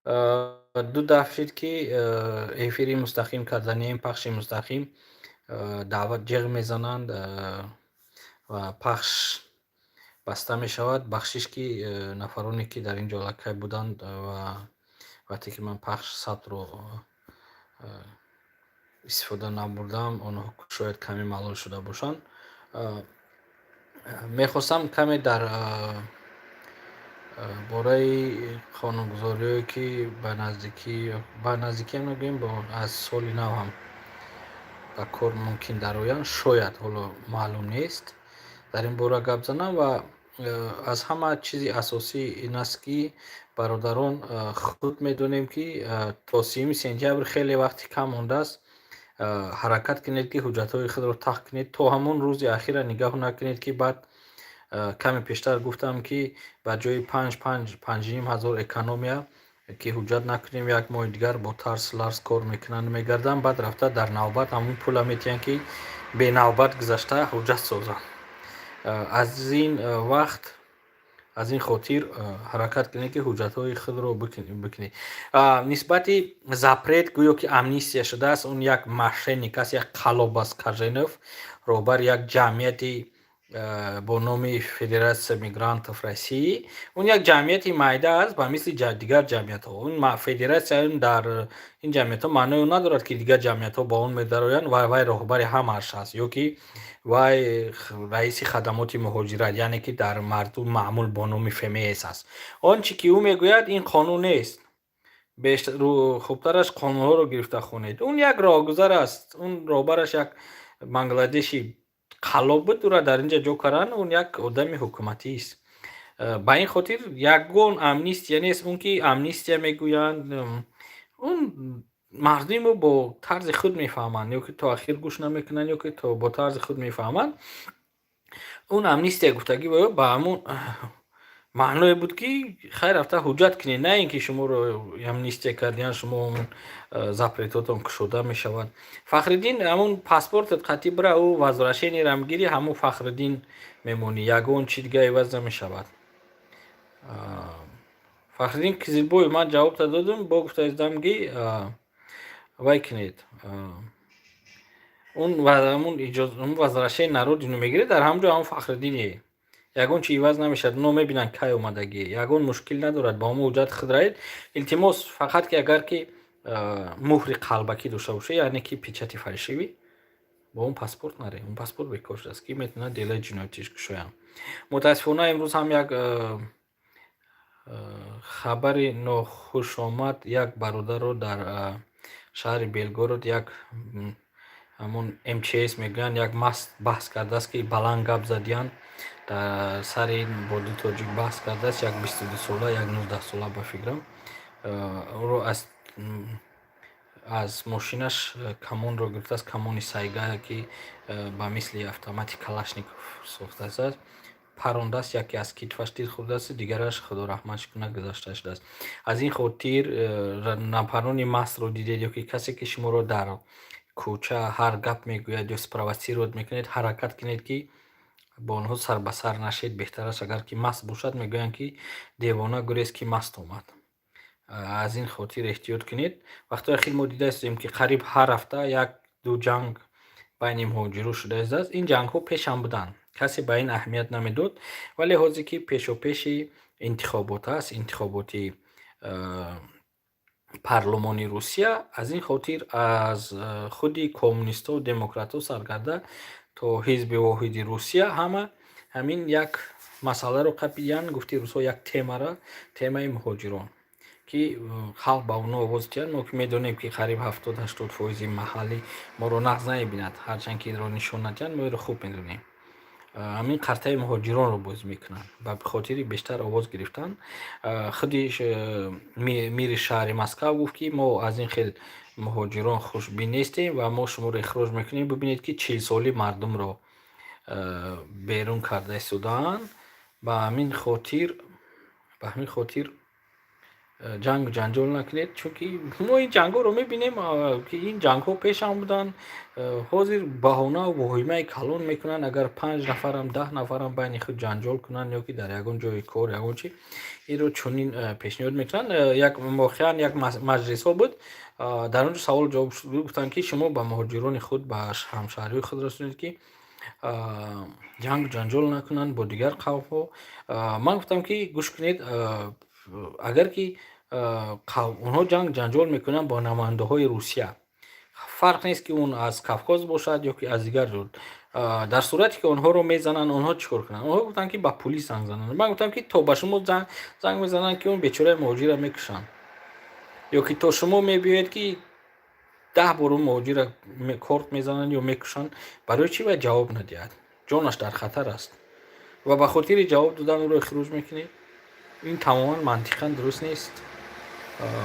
ду дафт ки эфири мустақим карданиями пахши мустақим даъват ҷиғ мезананд ва пахш баста мешавад. Бахшиш ки нафароне ки дар ин ҷо лаккай буданд ва вақте ки ман пахш сабтро истифода набурдам, онҳо шояд каме маълул шуда бошанд. Мехостам каме дар бораи қонунгузориҳое ки ба наздикиам нагӯем, аз соли нав ҳам ба кор мумкин дароянд, шояд, ҳоло маълум нест, дар ин бора гап занам. Ва аз ҳама чизи асосӣ ин аст ки бародарон, худ медонем ки то 3 сентябр хеле вақти кам мондааст. ҳаракат кунед ки ҳуҷҷатҳои худро тақ кунед. То ҳамон рӯзи ахира нигаҳ накунед ки баъд каме пештар гуфтам ки ба ҷои 5,500 экономия ки ҳуҷҷат накунем, як моҳи дигар бо тарс ларс кор мекунанд мегарданд, баъд рафта дар навбат ҳамон пула метиҳанд ки бенавбат гузашта ҳуҷҷат созанд. Аз ин вақт, аз ин хотир ҳаракат кунед ки ҳуҷҷатҳои худро бикунед. Нисбати запрет гӯё ки амнистия шудааст, он як мошенник аст, як қалоб аст Каженов, роҳбари як ҷамъияти бо номи Федератсия мигрантов России. Он як ҷамъияти майда аст ба мисли дигар ҷамъиятҳо. Он федератсия дар ин ҷамъиятҳо маъное он надорад ки дигар ҷамъиятҳо ба он медароянд ва вай роҳбари ҳамааш аст, ё ки вай раиси хадамоти муҳоҷират, яъне ки дар мардум маъмул бо номи ФМС аст. Он чӣ ки ӯ мегӯяд, ин қонун нест. Хубтараш қонунҳоро гирифта хонед. Он як роҳгузар аст. Он роҳбараш як бангладеши қалоб буд, ӯро дар инҷа ҷо карданд. Он як одами ҳукуматист. Ба ин хотир ягон амнистия нест. Он ки амнистия мегӯянд, он мардумо бо тарзи худ мефаҳманд, ё ки то ахир гӯш намекунанд, ё ки то бо тарзи худ мефаҳманд. Он амнистия гуфтагӣ ба ҳамон маъное буд ки хайр рафта ҳуҷҷат кунед, на ин ки шуморо амнистия кардиан, шумо запретотон кушода мешавад. Фахриддин ҳамон паспортот қатъӣ бира, ӯ возвращениеро мегирӣ, ҳамон Фахриддин мемонӣ, ягон чӣ дигар иваз намешавад. Фахриддин Кизилбоев, ман ҷавоб додам, бо гуфта издам ки вай кунед. Он возвращение народину мегирад, дар ҳамон ҷо ҳамон Фахриддине. Ягон чӣ иваз намешавад. Оно мебинанд кай омадагӣ. Ягон мушкил надорад. Ба ҳамон ҳуҷҷат худ раед. Илтимос фақат ки агар ки муҳри қалбакӣ дошта боша, яъне ки печати фальшивӣ, با اون پاسپورت نره. اون پاسپورت بکش است که میتونه دلیل جنایتیش کشویم. متاسفانه امروز هم یک خبر ناخوش آمد. یک برادر رو در شهر بلگورود یک همون MCS میگن یک مست بحث کرده است که بلند گپ زدیان در سر این بودی تاجیک بحث کرده است. یک 22 ساله یک 19 ساله به فکرم او رو از ماشینش کمون رو گرفته است. کمون سایگاه که با مثل автомати کلاشنیکوف ساخته است، پرانده است. یکی از کتفش تیر خورده است، دیگرش خدا رحمتش کنه گذاشته شده است. از این خاطر نفرانی مست رو دیدید یا که کسی که شما رو در کوچه هر گپ میگوید یا سپرواسیروت میکنید، حرکت کنید که با آنها سر به سر نشید. بهتر است اگر که مست باشد میگویند که دیوانه گریز که مست اومد. از این خاطر احتیاط کنید. وقتی اخیر ما دیده هستیم که قریب هر هفته یک دو جنگ بین مهاجرو شده است. این جنگ ها پیش هم بودن، کسی به این اهمیت نمیداد، ولی حاضر که پیش و پیش انتخابات است، انتخاباتی پارلمانی روسیه، از این خاطر از خودی کمونیست و دموکرات ها سرگرده تا حزب واحد روسیه همین یک مسئله رو قبیان گفتی روسا یک تیمه مهاجران که خلق با اونو آواز تیان. ما که میدونیم که قریب 70-80% محلی ما رو نقض نمیبیند، هرچند که رو نشون ندیان ما رو خوب میدونیم. همین قرطه مهاجران رو باز میکنن، به خاطر بیشتر آواز گرفتن. خودش میر شهر مسکو گفت که ما از این خیلی مهاجران خوشبین نیستیم و ما شما رو اخراج میکنیم. ببینید که 40 سالی مردم رو بیرون کرده سودان. به همین خاطر جنگ و جنجال نکنید، چونکه ما این جنگ رو میبینیم که این جنگ ها پیش آمدن. حاضر بهانه و وهیمه کلان میکنن اگر 5 نفرم 10 نفرم بین خود جنجال کنن یا که در یگان جای کار یگان چی این رو چنین پیشنهاد میکنن. یک موقعا یک مجلس ها بود، در اونجا سوال جواب شد، گفتن که شما به مهاجران خود به همشهری خود رسونید که جنگ جنجال نکنن با دیگر قوم ها. من گفتم که گوش کنید، اگر که اونها جنگ جنجال میکنن با نماینده های روسیه، فرق نیست که اون از کافکاز باشد یا که از دیگر جور، در صورتی که اونها رو میزنن اونها چیکار کنن؟ اونها گفتن که با پلیس زنگ زنن. من گفتم که تا به شما زنگ میزنن که اون بیچاره مهاجر رو میکشن، یا که تا شما میبینید که 10 بار اون مهاجر رو کارت میزنن یا میکشن، برای چی باید جواب ندهد؟ جانش در خطر است و به خاطر جواب دادن او رو اخراج میکنید. این تماما منطقا درست نیست.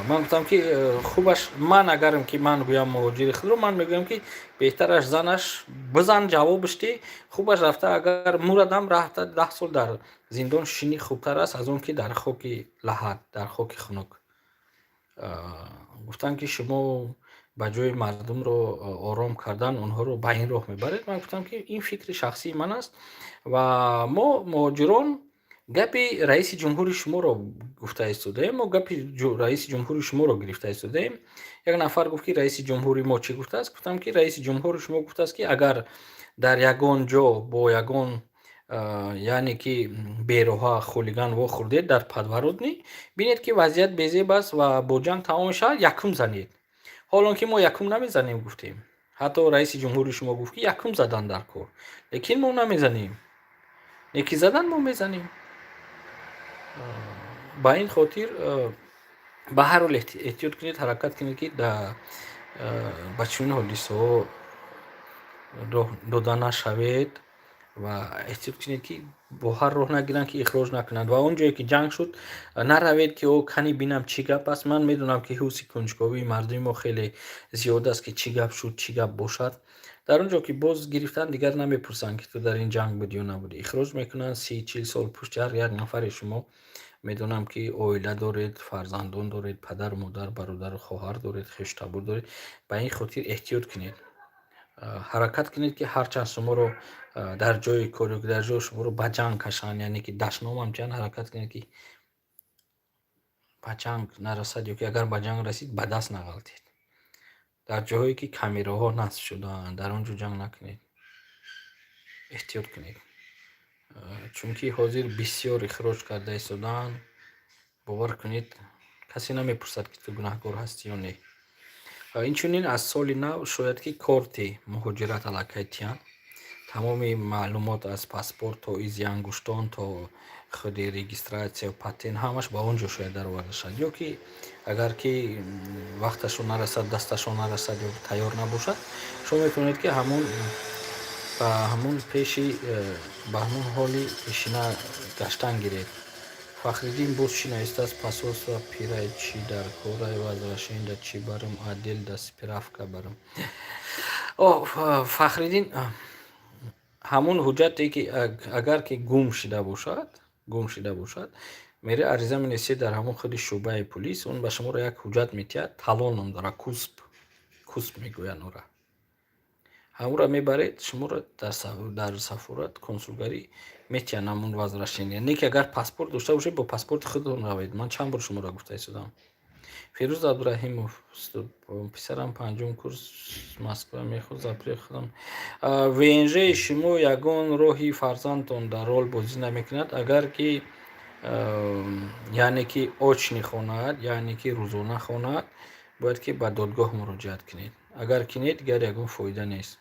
من گفتم که خوبش، من اگرم که من گویم مهاجر خود رو، من میگویم که بهترش زنش بزن جوابش دی، خوبش رفته اگر موردم رفته 10 سال در زندان شینی خوبتر است از اون که در خاک لحد، در خاک خنک. گفتن که شما به جای مردم رو آرام کردن اونها رو به این راه میبرید. من گفتم که این فکر شخصی من است و ما مهاجران گپی رئیس جمهور شما رو گفته ایستاده، ما گپی رئیس جمهور شما رو گرفته ایستاده. یک نفر گفت که رئیس جمهوری ما چی گفته است؟ گفتم که رئیس جمهور شما گفته است که اگر در یگان جا با یگان یعنی که بیروها خولیگان و خوردید در پدورودنی، بینید که وضعیت بیزیب است و با جنگ تمام شد یکم زنید. حالا که ما یکم نمیزنیم گفتیم، حتی رئیس جمهور شما گفت که یکم زدن در کار، لیکن ما نمیزنیم، یکی زدن ما میزنیم. با این خاطر به هر حال احتیاط کنید، حرکت کنید که در بچون حادثه داده نشوید و احتیاط کنید که با هر راه نگیرن که اخراج نکنند و اون جایی که جنگ شد نروید که او کنی بینم چی گپ است. من میدونم که حوسی کنجکاوی مردم ما خیلی زیاد است که چی گپ شد چی گپ باشد. در اونجا که باز گرفتن دیگر نمیپرسن که تو در این جنگ بودی یا نبودی، اخراج میکنن. 30-40 سال پشت هر یک نفر شما میدونم که عائله دارید، فرزندان دارید، پدر مادر برادر خواهر دارید، خویشتبار دارید. به این خاطر احتیاط کنید، حرکت کنید که هرچند شما رو در جای کاری که در جای شما رو به جنگ کشن، یعنی که دشنام هم چند حرکت کنید که به جنگ نرسد، یا که اگر به جنگ رسید به دست نغلطید. در جاهایی که کامیراها نصب شدن در اونجا جنگ نکنید، احتیاط کنید، چون که حاضر بسیار اخراج کرده ایستادن. باور کنید کسی نمیپرسد که تو گناهکار هستی یا نه. اینچنین از سال نو شاید که کارت مهاجرت علاقه تیان، تمام معلومات از پاسپورت تا ایزی انگشتان تا خود رجیستراسیون و پاتین همش با اونجا شاید در آورده شد، یا که اگر که وقتشون نرسد، دستشون نرسد یا تیار نباشد، شما میتونید که همون پیشی به همون حالی پیشینه گشتن گیرید. فخریدین بود شینایسته از پاسوس و پیرای چی در کورای و از راشین در چی برم عادل در سپرافکا برم. فخریدین همون حجتی که اگر که گم شده باشد میره عریضه مینویسه در همون خود شعبه پلیس، اون به شما رو یک حجت میتید، طلان هم داره، کوسپ میگوین، اون را همون را میبرید شما رو در سفارت کنسولگری میتین همون وزرشین. یعنی که اگر پاسپورت داشته باشید با پاسپورت خودتون روید. من چند بار شما را گفته ایستادم. فیروز عبدالرحیم پسرم 5م کورس مسکو میخواد زپری خودم. وینژه شما یگان روحی فرزندتون در رول بازی نمیکند اگر که یعنی که اوچ نخواند، یعنی که روزانه خواند، باید که به دادگاه مراجعت کنید. اگر کنید دیگر یگان فایده نیست.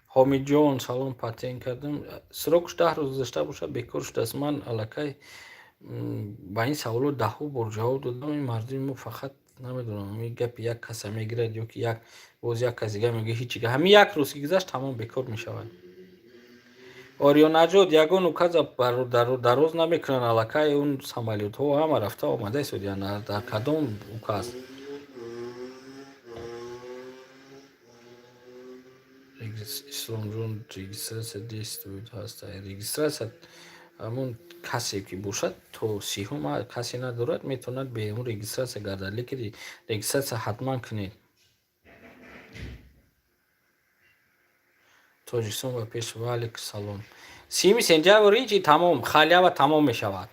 حامد جان سلام پاتین کردم. سراغش 10 روز گذشته باشد بیکار شده است. من الکی با این سوالو 10 بار جواب دادم. این مردم ما فقط نمیدونم این گپ یک کس میگیرد یا که یک باز یک کس دیگه میگه هیچی، همین یک روز که گذشت تمام بیکار میشود. آریا نجات یگان اوکاز در روز نمیکنن الکی اون سامالیوت ها همه رفته آمده سودیان در کدام اوکاز اسلام جون رجیستراسیون دیست بود هست. رجیستراسیون ҳамун касе ки бошад то 30 касе надорад метавонад бе он регистратсия гардад, лекин регистратсия ҳатман кунед. тоҷикистон ба пеш. ва алайкум салом. 30 сентябр ичи тамом халиява тамом мешавад.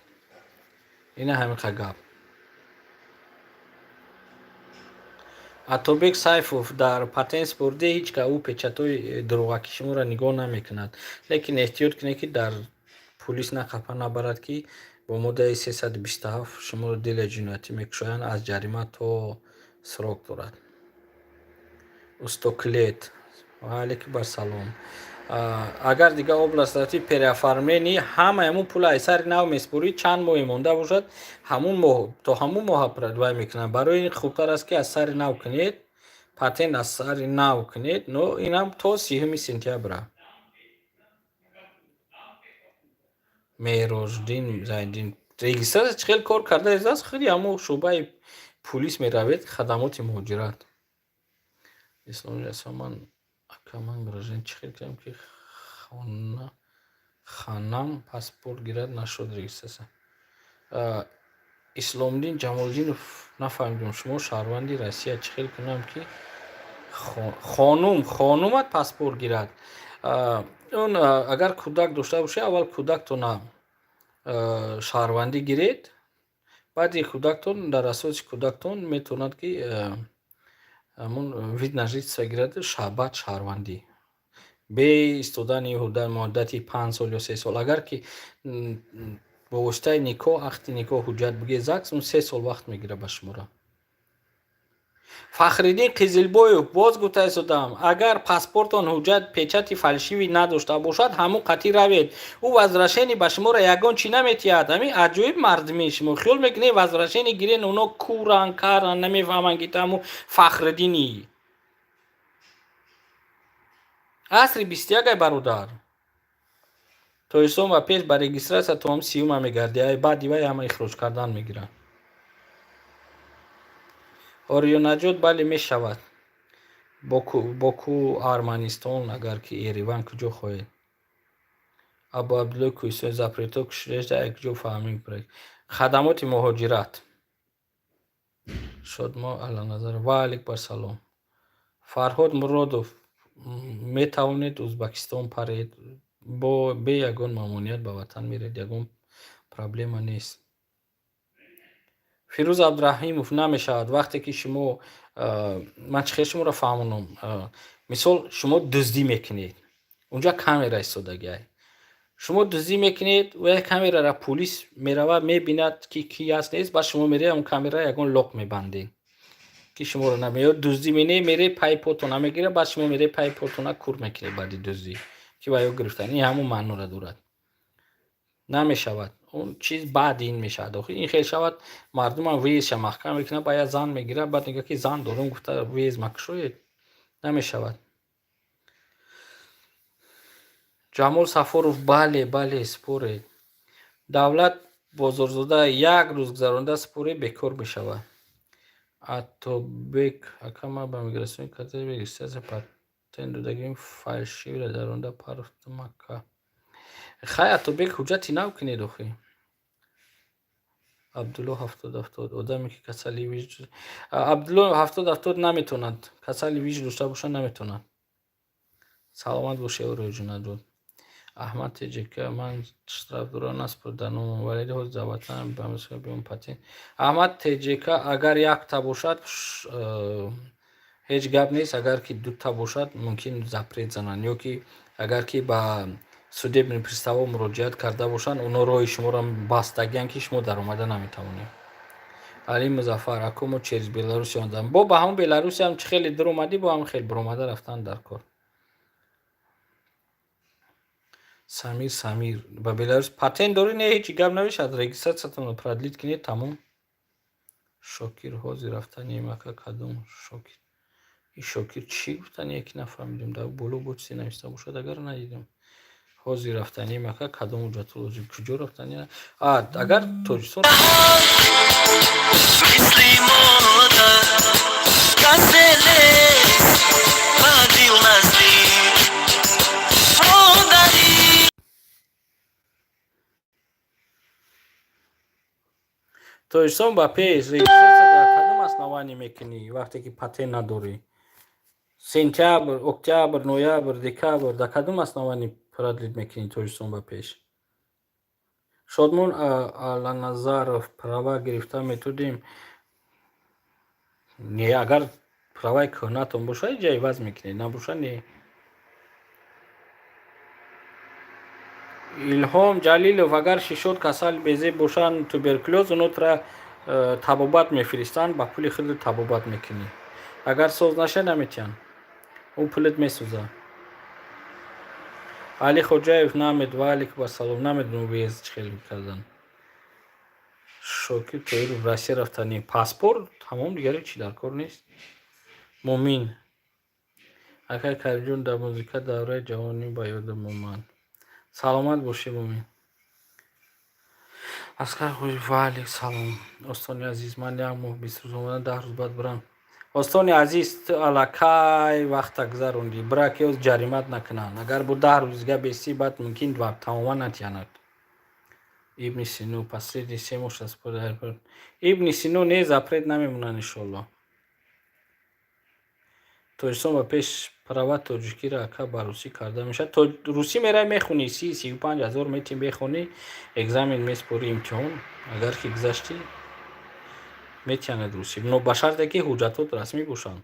ина ҳамин гап. Атобек Сайфов дар патент спорде ҳеҷ ка ӯ печатҳои дуруғаки шуморо нигоҳ намекунад, лекин эҳтиёт кунед ки дар пулис нақапа набарад ки бо моддаи 327 шуморо дели ҷиноятӣ мекушоянд, аз ҷарима то срок дорад. Устоклет. Ва алайкум барсалом. Агар дигар областати переоформлени ҳама ҳамун пула аз сари нав меспорӣ, чанд моҳе монда бошад, ҳамун моҳ то ҳамун моҳ вай мекунад. Барои ин хубтар аст ки аз сари нав кунед, патент аз сари нав кунед, но инам то 30 сентябр. Меҳрождин Зайдин регистратсия чӣ хел кор карда аст? Хеле ҳамун шӯъбаи пулис меравед, хадамоти муҳоҷират. Исломи расман акаман гражданин чӣ хел кардам ки ханам паспорт гирад нашуд регистратсия. Исломдин Ҷамолдинов нафаҳмидам шумо шаҳрванди Россия чӣ хел кунам ки хонумат паспорт гирад. Он агар кӯдак дошта бошед, аввал кӯдактона шаҳрвандӣ гиред, баъди кӯдактон дар асоси кӯдактон метавонад ки ҳамун вид на жительство гирад, баъд шаҳрвандӣ бе истодани муддати 5 сол ё 3 сол. Агар ки бо воситаи никоҳ, ақди никоҳ ҳуҷҷат бигиред ЗАГС, он 3 сол вақт мегирад ба шуморо. Фахриддин Қизилбоев боз гуфта истодам, агар паспортон ҳуҷҷат печати фалшивӣ надошта бошад, ҳамун қатъи равед. ӯ возвращение ба шуморо ягон чӣ наметиҳад. Ҳамин аҷоиб мардми шумо хиёл мекунед возвращение гирен, оно куран каран намефаҳманд ки ҳамун Фахриддини асри 21 бародар. Тоҷикистон ва пеш ба регистратсия то 30 мегардӣ, баъди вай ҳама ихроҷ кардан мегиранд. Ориёнаҷот бале мешавад. Боку Арманистон, агар ки Ереван куҷо хоҳед. Абу Абдулло Кӯйсони запрето кушрежда куҷо фаҳминг проект. Хадамоти муҳоҷират. Шодмо Аланазар. Ва алайкум барсалом. Фарҳод Муродов метавонед Узбекистон паред, бе ягон маъмуният ба ватан меред, ягон проблема нест. Фирӯз Абдураҳимов намешавад. Вақте ки шумо ман чӣ хел шуморо фаҳмонам, мисол шумо дуздӣ мекунед, унҷа камера истодагӣ, шумо дуздӣ мекунед ва камерара пулис меравад, мебинад ки ки аст нест, баъд шумо меред он камера ягон лоқ мебандед ки шуморо намеёд. Дуздӣ менед, меред пай потона мегирад, баъд шумо меред пай потона кур мекунед баъди дуздӣ ки ваё гирифтан. ин ҳамун маъноро дорад. Намешавад. Он чиз баъди ин мешавад. Охир ин хел шавад мардумам везша маҳкам мекунад, ба я зан мегирад, баъд мегӯяд ки зан дорум, гуфта вез макушоед. Намешавад. Ҷамол Сафоров бале според. Давлат бозорзода як рӯз гузаронда според бекор мешавад. Атобек акама ба миграсиони картаи регистратсия патент додагим фальшивиро даронда парфт Макка. Хай Атобек ҳуҷҷати нав кунед охи. Абдулло 70 одаме ки касали виж Абдулло 70 наметонад, касали виж дошта бошад наметонад. Саломат бошед ороҷунаҷот. Аҳмад Теҷика ман штрафдорон наспурданам, вале ҳоз дар ватан ба мисбиён патент. Аҳмад Теҷика агар якта бошад ҳеҷ гап нест, агар ки дута бошад мумкин запрет зананд, ё ки агар ки ба судебни приставо муроҷиат карда бошанд, оно роҳи шуморо бастагиянд ки шумо даромада наметавонед. Али Музаффар акомо через Беларусия ондам. Бо ба ҳамон Беларусия ҳам чӣ хеле дур омадӣ, бо ҳам хел буромада рафтан дар кор. Самир ба Беларус патент дорӣ, не ҳеҷ гап навешад, регистратсиятонро продлит кунед, тамом. Шокир ҳозир рафтани Макка кадом Шокир? ин Шокир чӣ гуфтани ки нафаҳмидем, дар боло бочисе нависта бошад, агар надидам. ҳозир рафтани Макка кадом ҳуҷҷату лозим, куҷо рафтани? Агар Тоҷикистон То есть сон ба пеш регистрация дар кадом основанӣ мекунӣ вақте ки патент надорӣ? Сентябр, октябр, ноябр, декабр дар кадом основанӣ продлит мекунӣ тоҷикистон ба пеш? Шодмон Аланазаров права гирифта методем. Не, агар праваи кӯҳнатон боша ҷа иваз мекунед, набоша не. Илҳом Ҷалилов агар шишот касали безе бошанд, туберкулез, онотра табобат мефиристанд, ба пули худ табобат мекунӣ. Агар соз наша наметиҳанд, он пулит месӯзад. Али Хоҷаев намед ваалейкум ассалом, намедонам въезд чӣ хел карданд. Шокир Тоиров Россия рафтани паспорт тамом, дигаре чӣ дар кор нест. Мумин акай Каримҷон дар музика давраи ҷавонӣ ба ёдам омад. Саломат бошӣ Мумин. Аскар Қоҷиев ваалейкум салом. Остони азиз, ман як моҳ 20 рӯз омадан 10 рӯз баъд бирам. Остони азиз, ту аллакай вақта гузарондӣ, бира ки оз ҷаримат накунанд. Агар бо 10 рӯз дига бесӣ, баъд мумкин тамоман натиҳанад. Ибни Сино последний 3 моҳ шаспорт аэропорт. Ибни Сино не запрет намемонанд иншолло. Тоҷикистон ба пеш права тоҷикиро ака ба русӣ карда мешавад. Русӣ меравӣ мехонӣ, 30-35 ҳазор метин бехонӣ, экзамен меспорӣ, имтиҳон. Агар ки гузаштӣ метиҳанад русӣ. Но ба шарте ки ҳуҷҷатот расмӣ бошанд,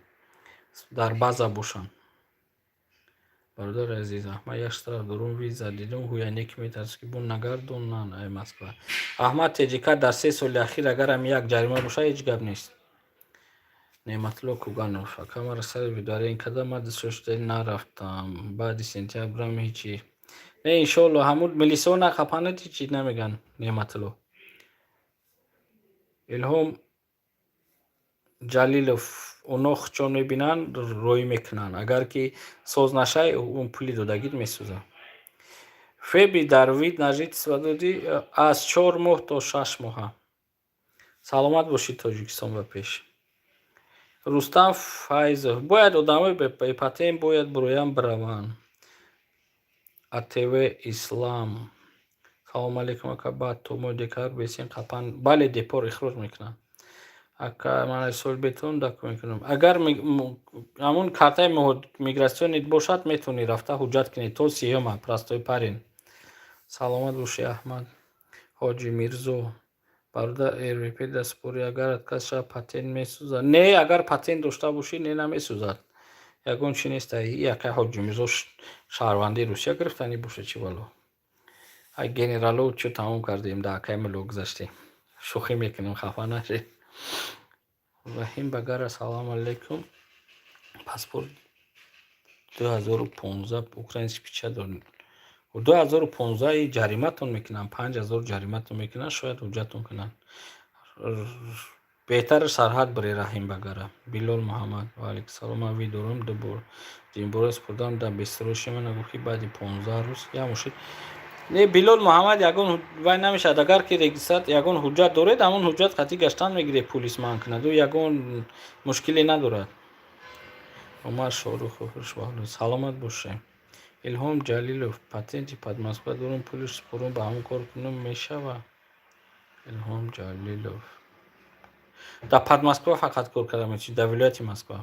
дар база бошанд. Бародари азиз, Аҳмад як штраф дорум виза дидум, ҳуяйне ки метарсад ки бо нагардонанд. Ай Москва. Аҳмад Теҷика дар 3 соли ахир агар ҳам як ҷарима боша, ҳеҷ гап нест. Неъматулло Куганов акамара сари видуария ин қадар ман дӯстдошта нарафтам. Баъди сентябрам ҳечи. Не иншолло ҳамуд милисон нақапанад ҳечи намеган Неъматулло. Илҳом Ҷалилов оно хучон мебинанд, роӣ мекунанд. Агар ки соз нашай, он пули додагит месӯзад. Феби Дарвид на жительствододӣ аз 4 моҳ то 6 моҳа. Саломат бошед Тоҷикистон ба пеш. Рустам Файзов бояд одамои бепатент бояд бироям бираванд. АТВ Ислам салому алейкум ака, баъд то моҳи декабр бесин қапан. Бале депор ихроҷ мекунанд. Ака ман соли бетон документ мекунам. Агар ҳамун картаи мигратсионит бошад, метавонӣ рафта ҳуҷҷат кунед то 30 простой парень. Саломат бошӣ Аҳмад. Ҳоҷи Мирзо бародар РВП дастпурӣ агар отказ шавад патент месӯзад. Не, агар патент дошта бошӣ, не намесӯзад. Ягон чи нест. Якай Ҳоҷи Мирзо шаҳрвандии Русия гирифтанӣ боша чи вало. Ай генерало чӯ тамом кардем, да акай муло гузаштем. Шӯхӣ мекунем, хафа нашед. Ваҳим Багара салому алейкум. Паспорт 2015 украинский печать дорем. 2015 ҷариматон мекунанд, 5000 ҷариматон мекунанд, шояд ҳуҷҷатон кунанд. Беҳтар сарҳад бире Раҳим Багара. Билол Муҳаммад ваалейкум салом. Ман видеорам дубора спурдам дар бистроиши ман гуфти баъди 15 рӯз як мушкил. Не, Билол Муҳаммад ягон вай намешавад. Агар ки регистрат ягон ҳуҷҷат доред, ҳамон ҳуҷҷат қатъи гаштан мегиред, полис манъ кунад. ӯ ягон мушкиле надорад. Умар Шорухов саломат бошед. Илҳом Ҷалилов патенти Подмосква дорум, пулиш супорум, ба ҳамон кор кунам мешавад. Илҳом Ҷалилов дар Подмосква фақат кор карда метавонӣ, дар вилояти Москва.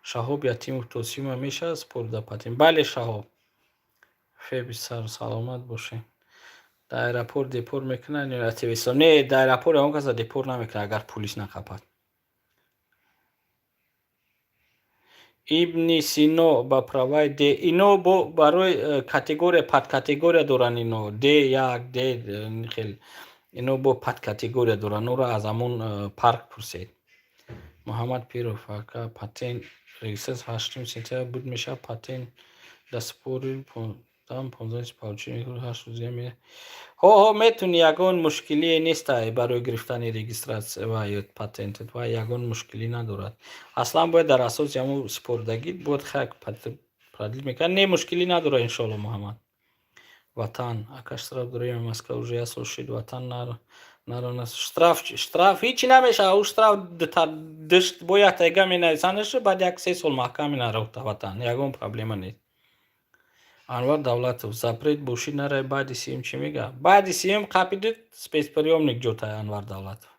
Шаҳоб Ятимов Тосима мешавад супорт дар патент. Бале Шаҳоб. Феби сар саломат бошед. Дар аэропорт депор мекунанд ё ативистон? Не, дар аэропорт ягон каса депор намекунад, агар полис нақапад. Ибни Сино ба праваи Д. Ино барои категория падкатегория доранд. Ино D1 D хел ино бо падкатегория доранд. Онро аз ҳамон парк пурсед. Муҳаммад Пиров ака патент регистрация 8 сентябр буд мешавад. Патент дастпури 15 получение 8 рӯзга ме. Ҳо метуни, ягон мушкилие нестай барои гирифтани регистратсия ва ё патентет ва ягон мушкилӣ надорад. Аслан бояд дар асоси ҳамон супордагӣ бояд хак продлит мекунад. Не, мушкилӣ надорад иншолло. Муҳаммад Ватан ака штраф дорем Москва уже 1 сол шид ватан наронад. Штраф ҳичи намешавад. Ӯ штраф дишт бояд тайга менависандаш, баъд як 3 сол маҳкам менарафта ватан. Ягон проблема нест. Анвар Давлатов, запрет буши нарай баъди сиём чӣ мега? Баъди сиём қапиду спецприёмник ҷотае Анвар Давлатов.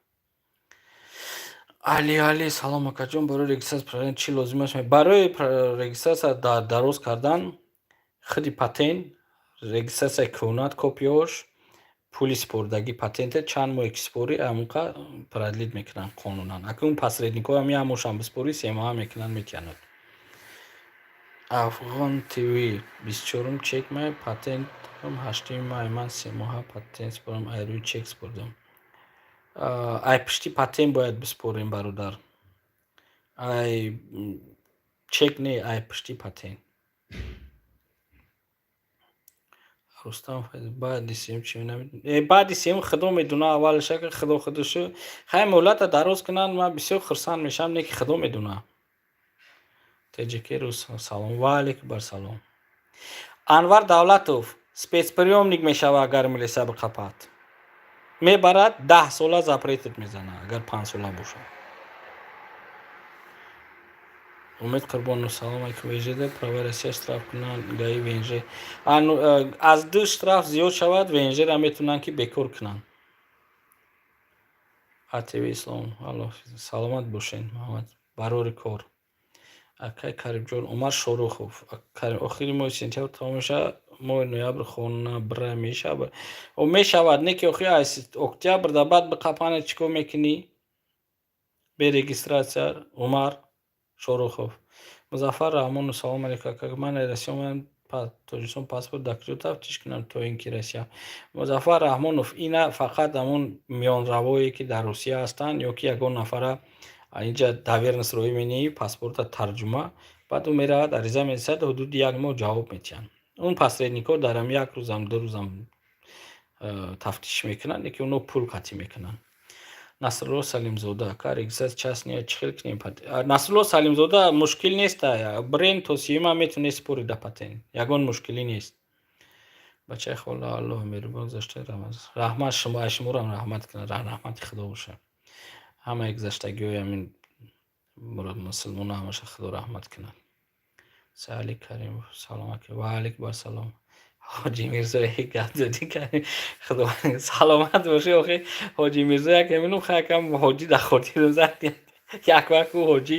Али, салом акаҷон, барои регистрация чӣ лозим аст? Барои регистрация дароз кардан худи патент, регистрацияи кӯҳнат, копияш, пули супордагӣ патентет чанд моҳе ки супорӣ амоқа продлит мекунанд қонунан. Акнун посредникҳо ҳам моҳшам биспорӣ 3 моҳа мекунанд метиянад. Афғон ТВ 24 чек май патент 8 май ман 3 моҳа патент супорам айрӯи чек супордам. Ай пишти патент бояд биспорем бародар. Ай чек не, ай пишти патент. Рустам баъди сиём чӣ намедонӣ? Баъди сиём худо медона, аввалаша ки худо худошу хай муҳлата дароз кунанд, ман бисёр хурсанд мешавам, не ки худо медона. Теҷикиру салом. Ва алейкум барсалом. Анвар Давлатов спецприёмник мешава агар милиса биқапад. Мебарад 10 сола запретит мезана, агар 5 сола бошад. Умед Қурбонов салом алейкум. Вежеда правои Россия штраф кунанд гаи ВНЖ. Аз 2 штраф зиёд шавад, ВНЖра метавонанд ки бекор кунанд. АТВ Ислом. Алло, саломат бошед Муҳаммад. Барори кор. Акай Каримҷон, Умар Шорухов. Охири моҳи сентябр тамом мешавад, моҳи ноябр хона бира мешавад. Мешавад, не ки октябр да баъд биқапанед чӣ кор мекунӣ? Бе регистратсия. Умар Шорухов. Музаффар Раҳмонов салом алейкум. Как ман Россия омадам Тоҷикистон паспорт дактило тафтиш кунам то ин ки Россия. Музаффар Раҳмонов, ина фақат ҳамон миёнравое ки дар Русия ҳастанд ё ки ягон нафара инҷа даверность роӣ мении паспорта тарҷума, баъд ӯ меравад ариза мерасад, ҳудуди 1 моҳ ҷавоб метиҳанд. Он посредникҳо дар ҳам 1 рӯзам 2 рӯзам тафтиш мекунанд, ки оно пул қатъӣ мекунанд. Насрулло Салимзода, ка регистрация частния чӣ хел кунем? Насрулло Салимзода, мушкил нест, бирен то сиюма метавонед супоред да патент. Ягон мушкилӣ нест. Бачаи хола Аллоҳ меҳрубон гузашта раҳмат шуморам раҳмат кунад, раҳмати худо бошад. Ҳамаи гузаштагиҳои ҳамин мусулмонон ҳамаша худо раҳмат кунад. Саъли Каримов салом алейкум. Ва алейкум барсалом. ҳоҷи Мирзои гапзадӣ кардем. Худо саломат бошӣ. Охи ҳоҷи Мирзо як ҳамин хакам ҳоҷи дар хотирам зад. Як вақт ӯ ҳоҷи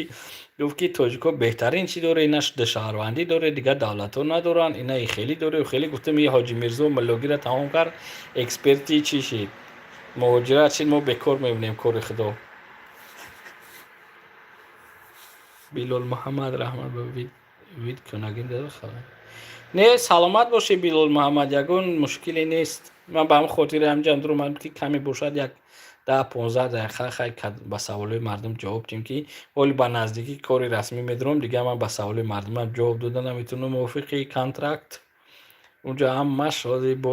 гуфт ки тоҷикҳо беҳтарин чӣ дорад, ина шаҳрвандӣ дорад, дигар давлатҳо надоранд, ина хелӣ дорад, хелӣ гуфтам ин ҳоҷи Мирзо миллогира тамом кард, эксперти чӣ шид? Муҳоҷират шид, мо бекор мемонем кори худо. Билол Муҳаммад раҳмат ба вид кунагин дар хабар. Не, саломат бошӣ Билол Муҳаммад, ягон мушкиле нест. Ман ба ҳамин хотир ҳамҷам дурам ки каме бошад як 10-15 дақиқа хай ба саволҳои мардум ҷавоб диҳем, ки оли ба наздикӣ кори расмӣ медорам, дигар ман ба саволҳои мардумам ҷавоб дода наметавонам. мувофиқи контракт унҷо ҳамаш ҳозир бо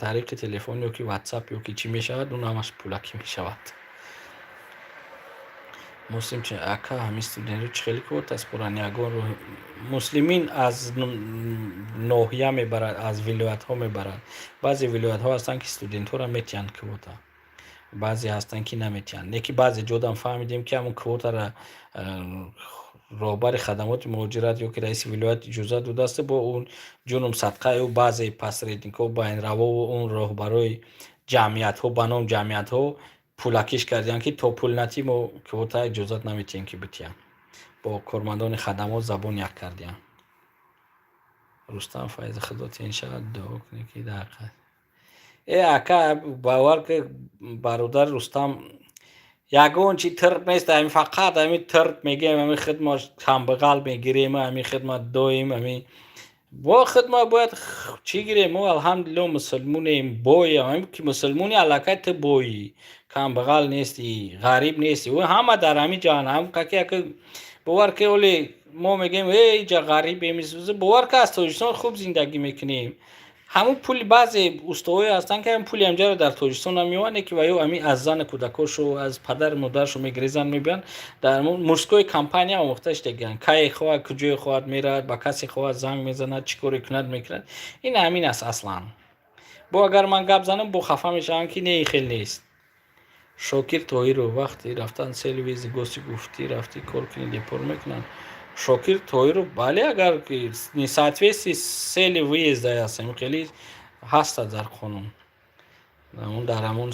тариқи телефон ё ки WhatsApp ё ки чӣ мешавад, он ҳамаш пулакӣ мешавад. Муслим чи ака ҳамин студентҳо чӣ хеле квота супоранд? Ягон роҳ муслимин аз ноҳия мебарад, аз вилоятҳо мебарад. Баъзе вилоятҳо ҳастанд ки студентҳоро метиҳанд квота, баъзе ҳастанд ки наметиҳанд. Не ки баъзе ҷодам фаҳмидем ки ҳамон квотаро роҳбари хадамоти муҳоҷират ё ки раиси вилоят иҷоза додааст, бо он ҷунум садқаи ӯ баъзе посредникҳо байнравову он роҳбарои ҷамъиятҳо ба ном ҷамъиятҳо пулакиш карданд, ки то пул натиҳем мо квота иҷозат наметиҳем ки битиҳанд. Бо кормандони хадамот забон як кардиям. Рустам Файзи худо тиншавад дуо кунед ки дақиқа. Ака бавар ки бародар Рустам ягон чи тирк нест, ҳамин фақат ҳамин тирк мегӯем, ҳамин хидмат камбағал мегирем, ҳамин хидмат доим, ҳамин бо хидмат бояд чӣ гирем? Мо алҳамдулилло мусулмонем, боем. Ҳамин ки мусулмони аллакай ту боӣ, камбағал нестӣ, ғариб нестӣ. ӯ ҳама дар ҳамин ҷаҳан ҳам каки бовар ки оле мо мегӯем иҷа ғарибем, бовар ки аз Тоҷикистон хуб зиндагӣ мекунем. ҳамун пули баъзе устоҳое ҳастанд ки ҳамин пули ҳамҷаро дар Тоҷикистон ҳам меёванд, ки ва ё ҳамин аз зани кӯдакошу аз падару модаршу мегирезанд мебиёнд, дар мужскои компания омӯхта иштегианд. Кае хоҳад, куҷое хоҳад меравад, ба касе хоҳад занг мезанад, чӣ коре кунад мекунад. Ин ҳамин аст аслан. Бо агар ман гап занам бо хафа мешавам ки не ин хел нест. Шокир Тоҳиров вақти рафтан сели визи госи гуфтӣ рафтӣ кор кунӣ депор мекунанд. Шокир Тоиров, бале агар несоответствие с цели выезда ясем хеле ҳастад дар қонун. Он дар ҳамон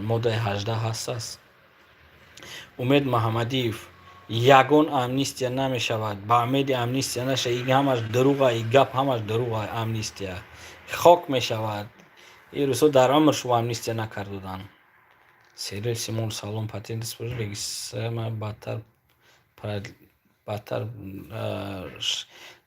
моддаи 18 ҳастааст. Умед Маҳамадиев ягон амнистия намешавад. Ба умеди амнистия наша ин ҳамаш дурӯға, ин гап ҳамаш дурӯға амнистия. Хок мешавад. Ин рӯзҳо дар умр шумо амнистия накардуданд. Серил Симон салом патенти спорт регистрация бадтар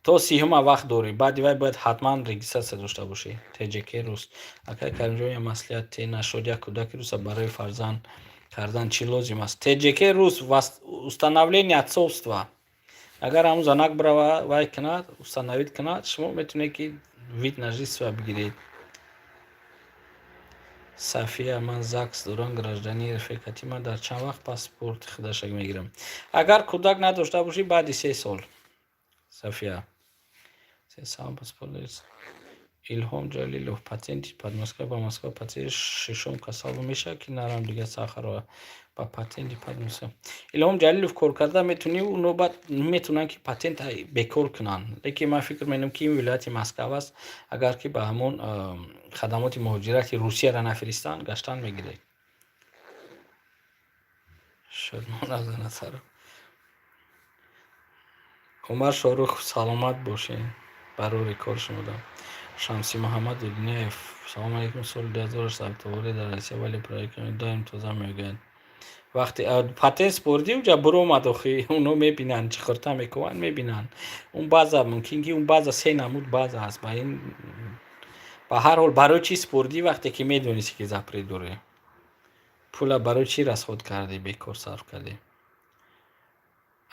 то 30 вақт дорӣ. Баъди вай бояд ҳатман регистратсия дошта бошӣ. ТЖК рус акай Каримҷон маслиҳати нашуд як кӯдаки руса барои фарзанд кардан чӣ лозим аст? ТЖК рус установление отцовства. Агар ҳамун занак брава вай кунад, установид кунад, шумо метавонед ки вид на жительство бигиред. София, ман ЗАГС дорам, гражданин рефикати ман дар чанд вақт паспорти худашак мегирам? Агар кӯдак надошта бошӣ баъди 3 сол. София 3 сол паспорт доред. Илҳом Ҷалилов патенти Подмосква ба Москва патенти шишум касал мешавад ки нарам дига сахарова ба патенти Подмосква. Илҳом Ҷалилов кор карда метуни у нобат метунан ки патент бекор кунан. Лекин ман фикр менам ки ин вилояти Москва аст. Агар ки ба ҳамон хадамоти муҳоҷирати Русияро нафиристанд, гаштан мегирад. Шодмон аз Насаров. Умар Шорух саломат бошед. Барори кор шумо дам. Шамси Муҳаммад Игнеев салом алейкум. Соли 2007 тавори дар Россия вале проектами доим тоза меояд. Вақти патент спорди уҷа буромад охи уно мебинанд чӣ хурта мекунанд мебинанд. Он баъза мумкин ки он баъза 3 намуд баъза аст. Ба ин ба ҳар ҳол барои чӣ спорди вақте ки медонисти ки запрет дорӣ? Пула барои чӣ расход кардӣ, бекор сарф кардӣ?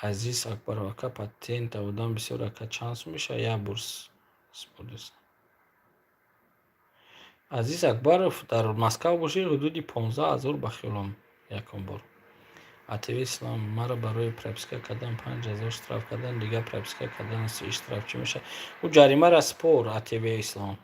Азиз Акбаров ака патент даводан бисёр ака чанд сум мешавад як бурс спордист? Азиз Акбаров дар Москва бошед ҳудуди 15,000 ба хиёлам якон бор. АТВ Ислам мара барои прописка кардан 5,000 штраф кардан, дига прописка кардан штраф чӣ мешавад? У ҷаримара спор. АТВ Ислам.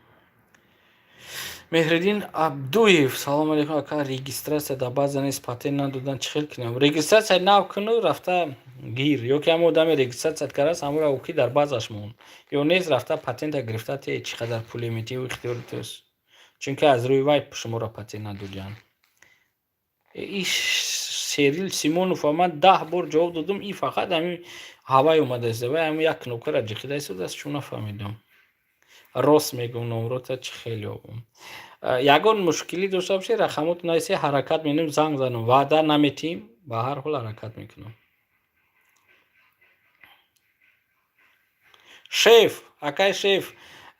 Меҳриддин Абдуев салом алейкум ака регистратсия дар баъза нест патент надодан чӣ хел кунам? Регистратсия нав куну рафта гир ё ки ҳамон одаме регистратсия кардааст ҳамонро уки дар баъзаш мон ё нест рафта патента гирифта те чӣ қадар пуле метиҳу ихтиёри тост. Чунки аз рӯи вай шуморо патент надодиянд. Серил Симонов ман 10 бор ҷавоб додам ин фақат ҳамин ҳавай омадааст. Вай ҳамин як кнопкаро ҷиқида истодааст чун нафаҳмидам. Рост мегӯм номрота чӣ хел ёбам. Ягон мушкилӣ дошта бошед рақамоти нависе ҳаракат менамем занг занам ваъда наметиҳем ба ҳар ҳол ҳаракат мекунам. Шеф акай шеф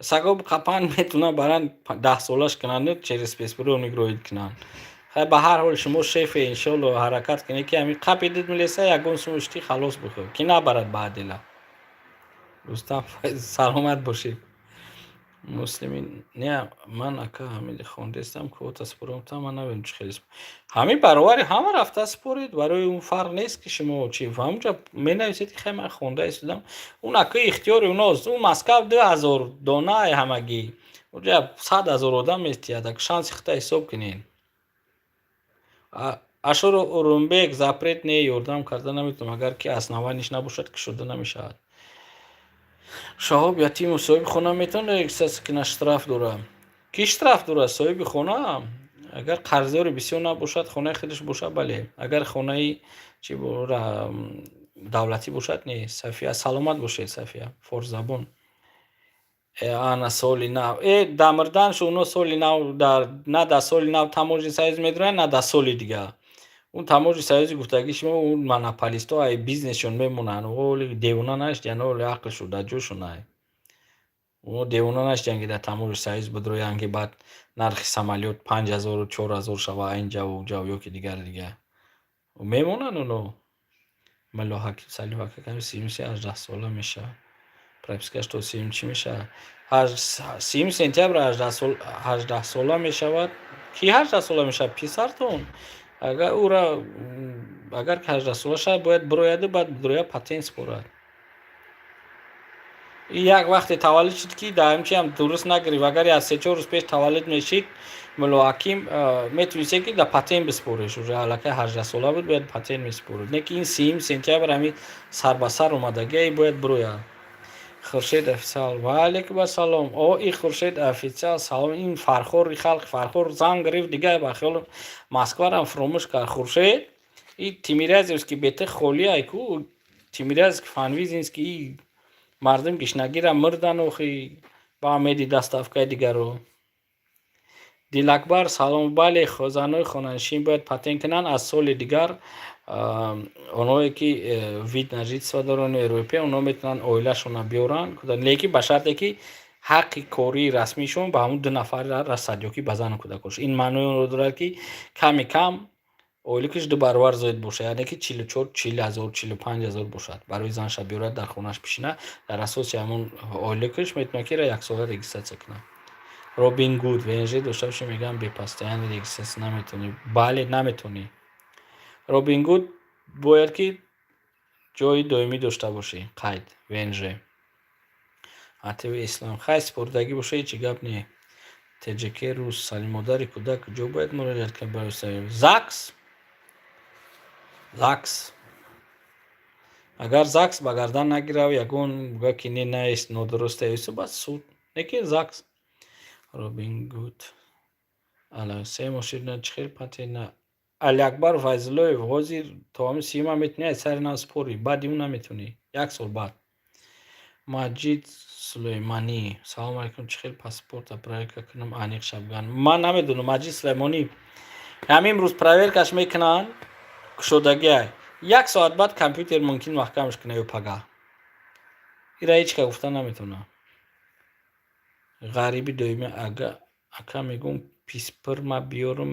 саго қапан метунан баран 10 солаш кунанд через песбироник роид кунанд. Ба ҳар ҳол шумо шефе иншоалло ҳаракат кунед ки ҳамин қапидид милеса ягон сум ишти халос бихӯ ки набарад ба адила. Рустам саломат бошед. Муслимин не ман ака ҳамиди хондестам квота спорам ман наведам чӣ хел ҳамин баробари ҳама рафта според барои он фарқ нест ки шумо чи ҳамунҷа менависед ки хай ман хонда истодам он ака ихтиёри уност. Он Москва 2000 донаи ҳамагӣ уҷа 100,000 одам местиҳад шанси хита ҳисоб кунед. Ашур Урумбек запрет не ёрдам карда наметавонам агар ки основанияш набошад ки шуда намешавад. Шаҳоб ятиму соҳиби хона метавонад регистратсия кунад штраф дора? Ки штраф дора? Соҳиби хона? Агар қарздори бисёр набошад хонаи худаш бошад бале. Агар хонаи чи давлатӣ бошад не. София саломат бошед София форзабон. Ана соли нав дамирданшу уно соли нав на дар соли нав таможни союз медироянд на дар соли дига. Он таможни союзи гуфтаги шумо он монополистҳо ай бизнесшон мемонанд оли девона наштиянд оли ақлшу дар ҷошон ай. Оно девона наштиянд ки дар таможни союз бидироянд ки баъд нархи самолёт 5,000 4,000 шава инҷаву уҷаву ё ки дигар дига. Мемонанд оно. Малло ҳаким Салиҳ ака ками 18 сола мешавад. Пропискаш то 30 чӣ мешавад? 30 сентябр 18 сола мешавад. Ки 18 сола мешавад? Писартон. Агар ура агар ки 18 сола шавад бояд бирояду баъд бидроя патент спорад. یک وقت تولد شد که دائمچی هم درست نگرفت. اگر از 3-4 روز پیش تولد میشید ملا حکیم میتونید که در پتین بسپورش. الکی 18 ساله بود باید پتین میسپورد. نه که این 3 سپتامبر همین سر به سر اومدگی باید بروید. خورشید افیسال و علیکم السلام. این خورشید افیسال سلام. این فرخور خلق فرخور زنگ گرفت دیگه با خیال مسکو هم فراموش کرد. خورشید این تیمیراز است که بهت خولی ایکو تیمیراز فانویز است که مردم گشنگی را مردن و خی با امیدی دستافکای دیگر رو. دیل اکبر سلام. بله خزانه خانشین باید پتین کنن از سال دیگر. اونایی که وید نجید صادران اروپی اونا میتونن اویلشون بیارن کدن، لیکی به شرطی که حق کاری رسمیشون به همون 2 نفر را صدیاکی بزن کدکش. این معنی اون رو داره که کمی کم اویلکش 2 برابر زاید باشه، یعنی که 44 40,000 45,000 باشد برای زنش بیارد در خونش بشینه. در اساس همون اویلکش میتونه که را 1 سال رجیستر کنه. روبین گود ونژه داشته باشی میگم بپسته یعنی رجیستر نمیتونی. بله نمیتونی. روبین گود باید که جای دائمی داشته باشی قید ونژه. عطیه اسلام خیلی سپردگی باشه هیچی گپ نی. تجکی روز سالی مادر کودک جو باید مراجعت کنه برای زاکس. اگر زاکس به گردن نگیره و یگون بگه که نه است نادرسته ایسو بس سود نکی زاکس. روبین گود علا سه مشیر نه چخیر پتی نه علی اکبر فیضلوی وزیر تمام سیما میتونی سر ناسپوری بعدی اون نمیتونی 1 سال بعد. ماجید سلیمانی سلام علیکم چخیر پاسپورت اپلای کنم انیق شبگان. من نمیدونم ماجید سلیمانی همین امروز پراورکش میکنن شدگی 1 ساعت بعد کامپیوتر ممکن محکمش کنه و پگاه ایرا هیچ که گفتن نمیتونه. غریبی دویمه اکا میگم پیسپر ما بیارم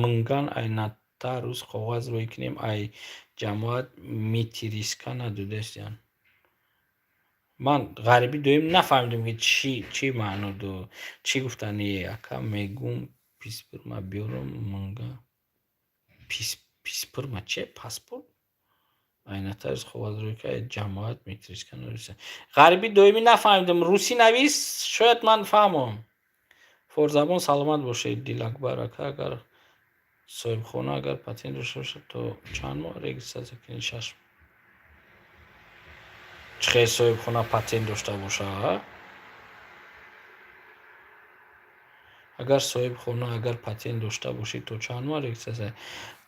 منگان ای نتا روز کاغذ روی کنیم ای جماعت میتیریسکا ندودستیان. من غریبی دویم نفهمیدم که چی معنی دو چی گفتن. اکا میگم پیسپر ما بیارم منگان پیسپر ما چه پاسپورت ای نتا روز کاغذ روی که ای جماعت میتیریسکا ندودستیان. غریبی دویمی نفهمیدم. روسی نویس شاید من فهمم. فورزبان سلامت باشید. دیل اکبر اکا اگر صاحب خونه اگر پتین داشته باشه تو چند ماه رجیستر کنی 6 چه صاحب خونه پتین داشته باشه. اگر صاحب خونه اگر پتین داشته باشی تو چند ماه رجیستر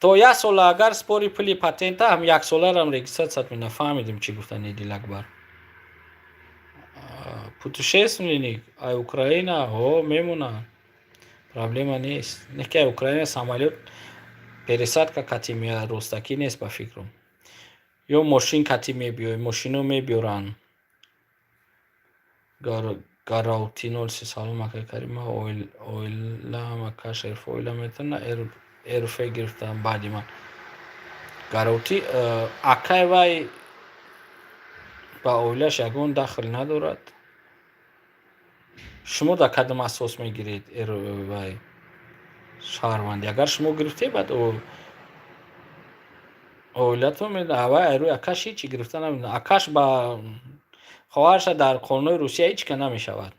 تو 1 سال اگر سپوری پلی پتین تا هم 1 سال هم رجیستر صد می نفهمیدیم چی گفتن. دیل اکبر پوتوشیست ای اوکراینا ها میمونه پرابلم نیست. نه که اوکراینا سامالیوت пересадка кати мия ростакӣ нест ба фикрам. ё мошин кати мебиёй мошино мебиёранд. гараутинолси салом ака карима оилаам ака шериф оила метавона эруфе гирифтам баъди ман. гараути акаи вай ба оилаш ягон дахл надорад. шумо дар кадом асос мегиред эрӯи вай шаҳрвандӣ? агар шумо гирифтед баъд оилатон меда вай эрӯи акаш ҳичи гирифта намедонад. акаш ба хоҳараша дар қонуни русия ҳеч ка намешавад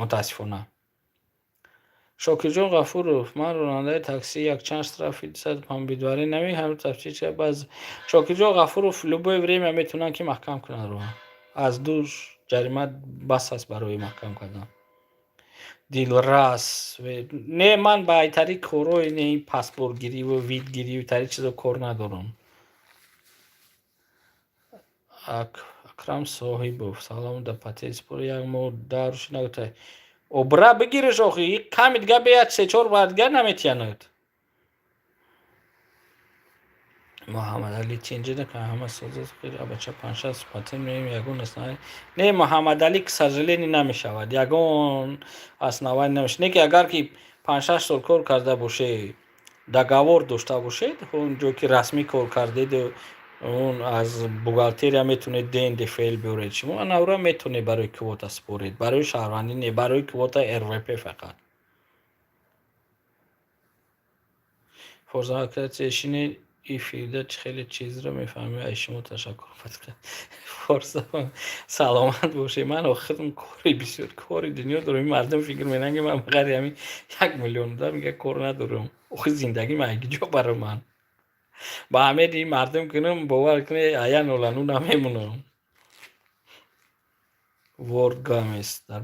мутаассифона. шокирҷон ғафуров ман ронандаи такси якчанд штрафи 200 паун бидварӣ намеҳам тафтиш баъз. шокирҷон ғафуров любое время метавонанд ки маҳкам кунанд роҳ. аз дур ҷарима бас аст барои маҳкам кардан. дилрас не ман ба айтари корҳои не ин паспортгириву видгириву тари чизо кор надорам. акрам соҳибов салом да патен спор як моҳ даруши нагуфта обра бигириш охи ками дига беяд 3-4 бар дига наметиянад. муҳаммад али чинҷи накан ҳама созаз хира бача 5-6 патен меем ягон аснавай не муҳаммад али к сожалению намешавад ягон аснавай намешавад. не ки агар ки 5-6 сол кор карда бошед договор дошта бошед он ҷо ки расмӣ кор кардеду он аз бухгалтерия метавонед ДНДФЛ биёред. шумо навра метавонед барои квота според барои шаҳрвандӣ не барои квота РВП фақат. форзакатешини ایفیده خیلی چیز رو میفهمی. از شما تشکر فتکر فرصت سلامت باشه. من آخرم کاری بسیار کاری دنیا دارم. این مردم فکر میکنن که من بغیر همین 1,000,000 دارم میگه کار ندارم. آخه زندگی من اگه جا برای من با همه این مردم کنم باور کنه آیا نولانو نمیمونم. ورگامیس در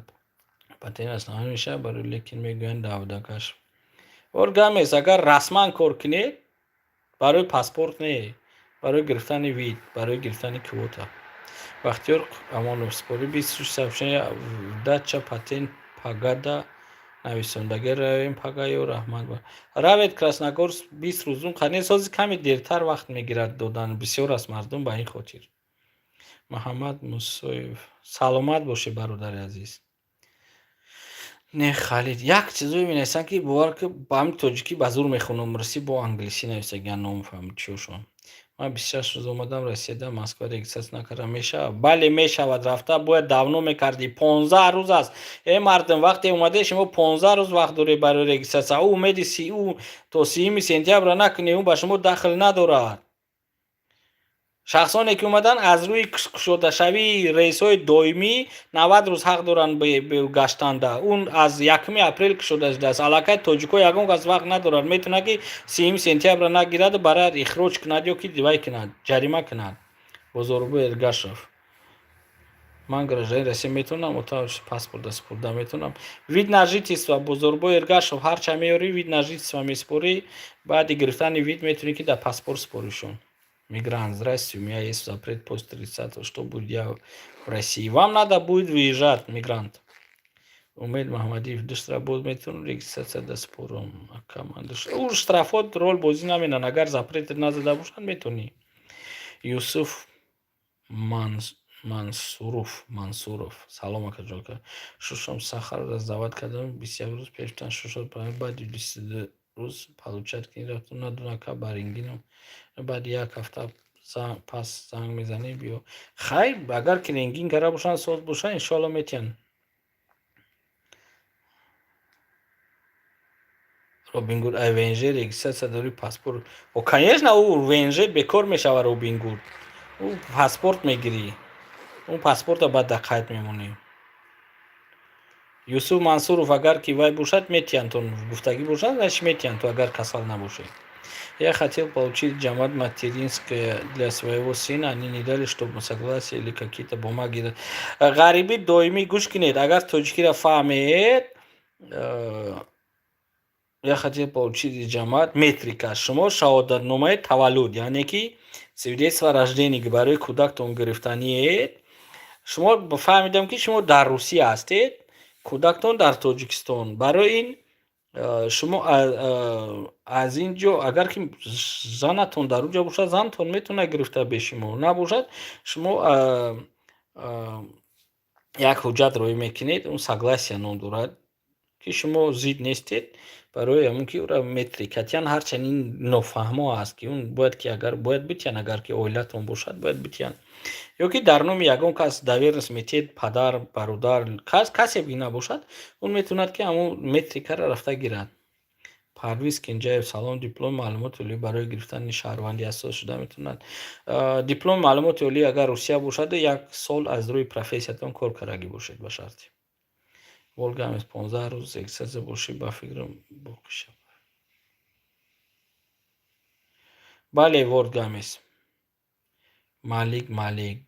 پتین اصلا همیشه برای لیکن میگوین داودکش ورگامیس اگر رسما کار کنید برای پاسپورت نه، برای گرفتن وید، برای گرفتن کوتا вақтиёр амоновспорӣ 26 савшани дача патен пагада нависондаги равем пагаю раҳмат ба равед красногорск 20 рӯзун қане сози каме дертар вақт мегирад додан бисёр аст мардум ба ин хотир. муҳаммад мусоев саломат бошӣ бародари азиз. не халид як чизое менависанд ки бовар ки ба ҳамин тоҷикӣ ба зур мехонам раси бо англисӣ нависагиан номфаҳмид чиёшон. من 26 روز اومدم رسیدم مسکو رجیستر نکردم. میشه بله میشود رفته باید давно میکردی 15 روز است. ای مردم وقتی اومده شما 15 روز وقت داری برای رجیستر. او اومدی سی او تا 30 سپتامبر نکنی اون با شما دخل ندارد. شخصانی که اومدن از روی کشوده شوی رئیسای دائمی 90 روز حق دارن به گشتنده. اون از 1 اپریل کشوده شده است. علاقه تاجیکو یگان از وقت ندارن. میتونه که 30 سپتامبر نگیرد برای اخراج کند یا که دیوای کند جریمه کند. بزرگو ارگاشف من гражданин России میتونم اتاق پاسپورت سپرده میتونم. вид на жительство بزرگو ارگاشف هر چه میاری вид на жительство میسپوری بعد گرفتن вид میتونی که در پاسپورت سپوریشون. Мигрант, здравствуйте, у меня есть запрет после 30-го. Что будет я в России? Вам надо будет выезжать, мигрант. Умед Махмадиев, дышт работ метун, регистрация до спором. Команда. Уж штрафот, роль бозина мина, нагар запрет надо добушан метуни. Юсуф Мансуров. Салом акаджока. Шушам сахар раздавать, когда 20 روز پیشتن شد بعد 20 روز получать که رفتم ندونم که برینگینم بعد یک هفته پس زنگ میزنی بیا خیر اگر که رنگین کرده باشن ساز باشن انشالله میتین. робингуд айвенжер регистрация дори паспорт о конечно у венжер бекор мешава робингуд у паспорт мегири اون پاسپورت بعد در قید میمونی. یوسف منصورов اگر که вай бошад метиян то гуфтагӣ бошад значит метиян то агар касал набоши. Я хотел получить джамат материнское для своего сына, они не дали, чтобы согласие или какие-то бумаги. Гариби доими гуш кинед, агар тоҷикиро фаҳмед, я хотел получить джамат метрика. Шумо шаҳодатномаи таваллуд, яъне ки свидетельство рождения барои кӯдактон гирифтаниед. شما فهمیدم که شما در روسیه هستید، کودکتون در تاجیکستان. برای این شما از اینجا اگر که زنتون در اونجا باشد زنتون میتونه گرفته بشیم، نباشد شما یک حجت روی میکنید اون согласие نام دارد که شما زید نیستید. برای همون که او را متریکتیان هرچند این نفهمه است که اون باید که اگر باید بتیان اگر که اویلتون باشد باید بتیان یا که در نام یگان کس دویرنس میتید پدر برادر کسی بی نباشد اون میتوند که همون متریکه را رفته گیرد. پرویز کنجایف سلام دیپلم معلومات عالی برای گرفتن شهروندی اساس شده میتوند. دیپلم معلومات عالی اگر روسیه باشد 1 سال از روی پروفسیتون کار کردگی باشید به شرطی. ولگا هم 15 روز اکسس باشی با فکرم بکشم. بله ولگا هم مالک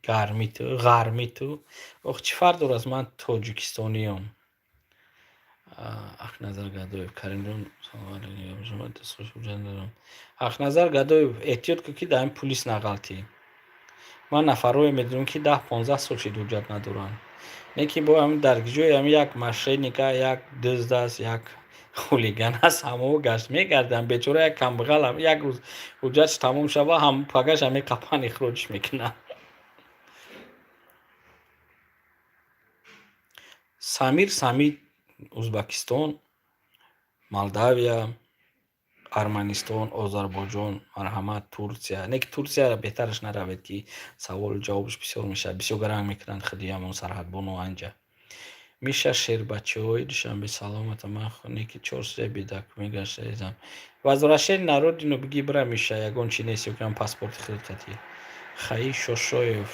غرمی تو اخ چی فرق داره از من تاجیکستانی هم. اخنظر گدایف کریمجان شما دستخوش بجن دارم. اخنظر گدایف احتیاط که در این پولیس نغلطی. من نفرهای میدونم که 10-15 سال شد حجت ندارن. نه که با هم درگیجوی هم یک مشرینیکا یک دزد است یک خولیگان است همه گشت میگردن بیچاره یک کمبغل هم یک روز حجتش تمام شده هم پگش همه قپن اخراجش میکنن. سمیر ازبکستان، مالداویا، ارمنستان، آذربایجان، مرحمت ترکیه. نه که ترکیه را بهترش نروید که سوال جوابش بسیار میشه بسیار گرم میکنن خیلی همون سرحد بانو انجا. Миша Шербачевой, душанбе саломата, ман неки 400 бедак мегаштаризам. Возвращение на родину беги, бра, Миша, ягон чи неси, укам паспорт хилтати. Хаи Шошоев,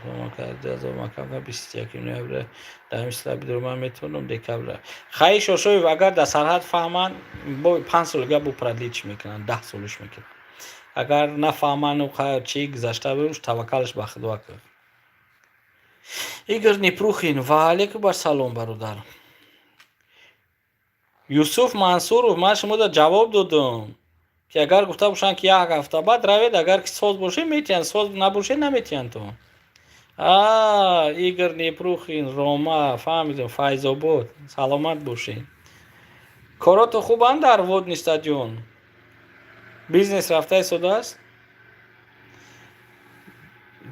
макаба 21 ноября, дамисла бидурма метоном декабря. Хаи Шошоев, агар да сарҳад фаҳманд, 5 солига бу продлить мекунанд, 10 солиш мекунанд. Агар нафаҳманд чи гузашта буш, таваккалш ба Худо кард. Игорь Непрухин, ва алейкум асалом бародар. Юсуф Мансуров, ман шумода ҷавоб додам, ки агар гуфта бошанд ки як ҳафта баъд равед, агар ки соз бошед метиҳанд, соз набошед наметиҳанд то. Игорь Непрухин, Рома, фаҳмидам, Файзобод, саломат бошед. Корото хубанд дар водни стадион? Бизнес рафтаи сода аст?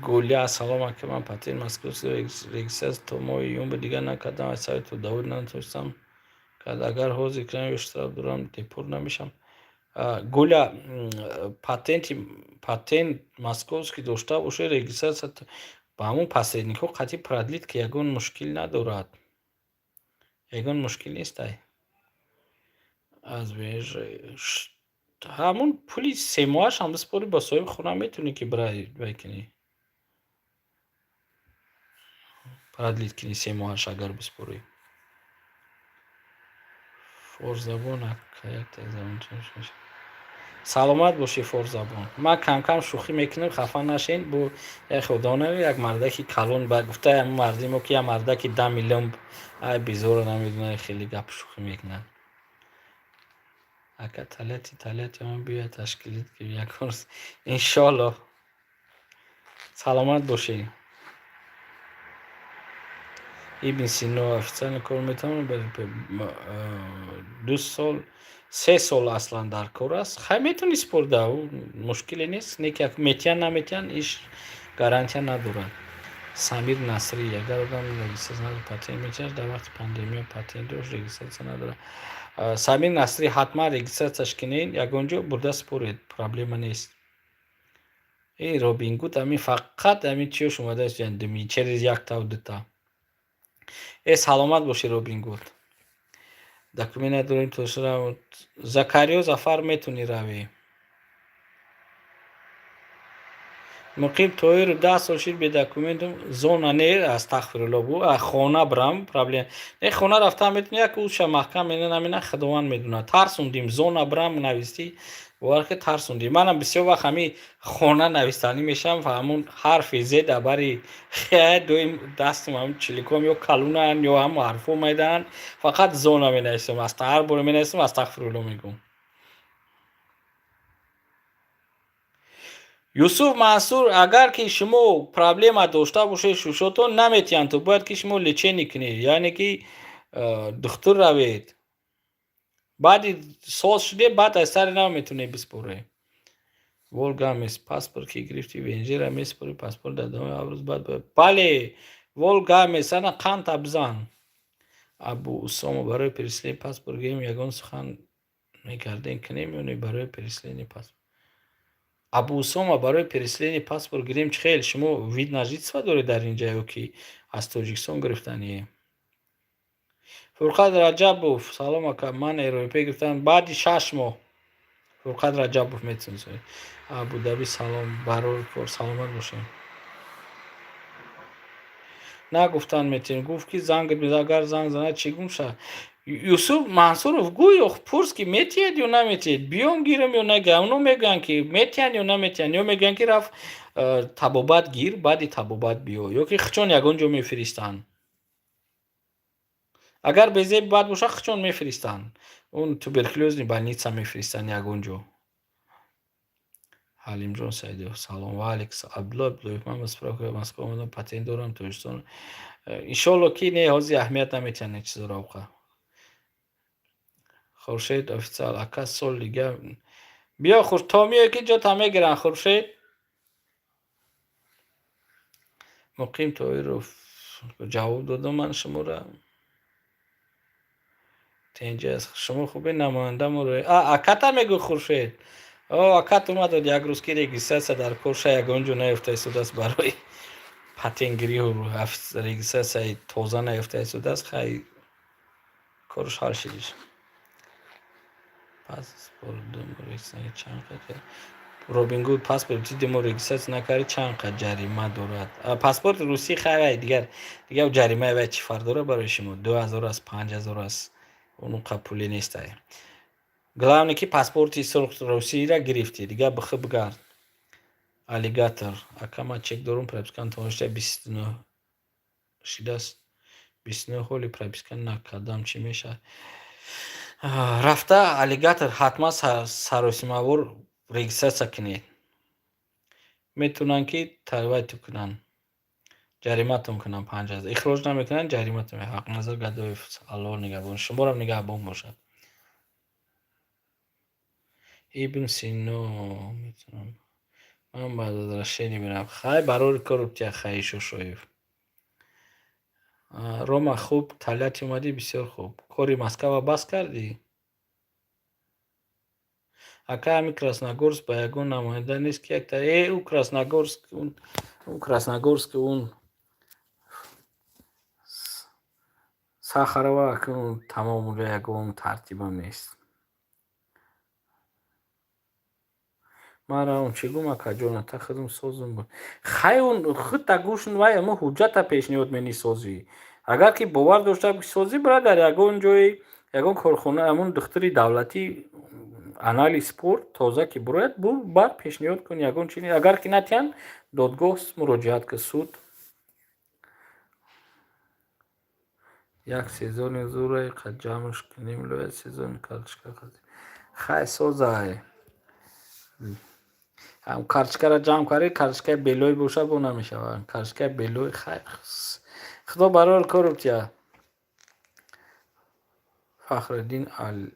Гулия, салом ака, ман патен мазкурсиро регистрация то моҳи июн ба дигар накардам, аз сайти Давуд натонистам кард. Агар ҳозир кунам ё штраф дорам, депорт намешавам. Гулия, патент московский дошта бошед, регистрация ба ҳамон посредникҳо қатъи продлит ки ягон мушкил надорад. Ягон мушкил нестай. Аз ҳамон пули 3 моҳаш ҳам биспорӣ ба соҳиби хона метавонӣ ки брай кунӣ. продлит кунӣ 3 моҳаш агар биспорӣ. Форзабон саломат бошӣ Форзабон. Ман кам шӯхӣ мекунам, хафа нашед. Бо худона як мардаки калон ба гуфта ҳамон мардимо ки як мардаки 10 миллион ай безора намедонам, хеле гап шӯхӣ мекунад. Ака талати он биёяд ташкилит ки якон иншоалло. Саломат бошед. Ибн Сино официально кор метавонад, 2 сол 3 сол аслан дар кор аст. Хай метавонӣ спорда, мушкиле нест. Неки метиҳанд наметиҳанд, иш гарантия надорад. Самир Насрӣ, агар одам регистрация надорад, патент мечарад, дар вақти пандемия патент дошт, регистрация надорад. Самир Насрӣ, ҳатман регистрацияш кунед, ягон ҷо бурда според, проблема нест. Робин Гуд ҳамин фақат ҳамин чиёш омадааст ҷандими через як тав дута. Саломат боши Робин Гуд. Документ надорем то шура. Закариё Зафар метавонӣ равӣ. Муқим Тоҳиров 10 сол шид бе документум, зона не астағфирулло бу, хона брам проблем. Не хона рафтам метавонӣ, як уша маҳкам менамина худованд медонад. Тарсундим, зона брам нависти, варки тарсундим. Манам бисёр вақт ҳамин хона навистанӣ мешавам, ҳамон ҳарфи Z бари хе доим дастам ҳамон чиликом ё калунанд, ё ҳамон ҳарфо медаҳанд. Фақат зона менависам, ҳар бора менависам, астағфирулло мегӯям. Юсуф Мансур, агар ки шумо проблема дошта бошед, шушотон наметиҳанд, то бояд ки шумо лечение кунед, яъне ки духтур равед. баъди соз шудед, баъд аз сари нав метавонед биспоред. Волга мес паспорт ки гирифти венжера меспори паспорт дар давоми аврӯз баъд бале Волга мес ана қанд абзан. Абу Усома барои переслени паспорт гирем ягон сухан мекардем ки намеёнӣ барои переслени паспорт. Абу Усома барои переслени паспорт гирем чӣ хел? Шумо вид на жительство доред дар ин ҷо ё ки аз Тоҷикистон гирифтанӣ? Фурқат Раҷабов, салом ака, ман Европа гирифтам баъди 6 моҳ. Фурқат Раҷабов метавонед. Абудаби салом барои кор, саломат бошед. Нагуфтан метавонед, гуфт ки занг мезанад, агар занг занад чӣ гум шавад? Юсуф Мансуров гӯё пурс ки метиҳед ё наметиҳед, биём гирам ё нагирам. Оно мегӯянд ки метиҳанд ё наметиҳанд, ё мегӯянд ки рафт табобат гир, баъди табобат биё, ё ки хичон ягон ҷо мефиристанд. Агар безеб бад боша, хичон мефиристанд. Он туберкулёзни больница мефиристанд ягон ҷо. Ҳалимҷон Саидов, салом. Ва алейкум. Абдулло Абдуллоев, ман ба справка Москва омадам, патент дорам, Тоҷикистон. Иншоалло ки не ҳозир аҳамият наметиҳанд не чизро авқа. Хуршед официал, ака сол дига биё хуш то миёй ки ҷота мегиранд. Хуршед Муқим Тоҳиров, ҷавоб додам ман шуморо. Тенҷас шумо хубе намояндамо аката мегӯ Хуршед. Акат омад як рӯз ки регистрация дар Корша ягон ҷо наёфта истодааст барои патентгирӣ регистрасияи тоза наёфта истодааст, хай корш ҳал шидиш. Робингуд паспорти демо регистрация накарди чанд қад ҷарима дорад? Паспорти русӣ хай дигар ҷаримаи вай чӣ фарқ дорад барои шумо? 2000 аст, 5000 аст. Онуқа пуле нестай. Главное ки паспорти сурх русиро гирифтӣ, дигар бихи бигард. Аллигатор. Ака ман чек дорум, пропискаам тамошаи 29 шидааст. 29 ҳоли прописка накардам, чӣ мешавад? Рафта аллигатор ҳатман саросимавор регистрация кунед. Метавонанд ки тарвайту кунанд. ҷариматон кунанд 5000. Ихроҷ намекунанд, ҷариматон. Ҳақназар Гадоев алло нигаҳбон. Шуморо нигаҳбон бошад. Ибн Сино метавонам. Ман ба возвращение мерам. Хай барори коррупсия хай Шошоев. Рома хуб, талияти омадӣ, бисёр хуб. Кори Москва бас кардӣ? Ака ҳамин Красногорск ба ягон намоянда нест ки як у Красногорск он Сахарова он тамом ягон тартибам нест. Мара он чӣ гум акаҷона та худум созум буд. Хай он худ гӯшн вай ама ҳуҷҷата пешниҳод мени созӣ. Агар ки бовар дошта созӣ брадар, ягон ҷои ягон корхона ҳамон духтури давлатӣ анализ спорт тоза ки бурояд бар пешниҳод кун ягон чиз. Агар ки натиҳанд додгоҳ муроҷиат кун суд. Як сезони зурай қад ҷамъш кунем лоя сезони карточка қад. Хай созай. ҳам карточкаро ҷамъ кардӣ, карточкаи белой боша бо намешавад. Карточкаи белой хай худо барори коррупсия. Фахриддин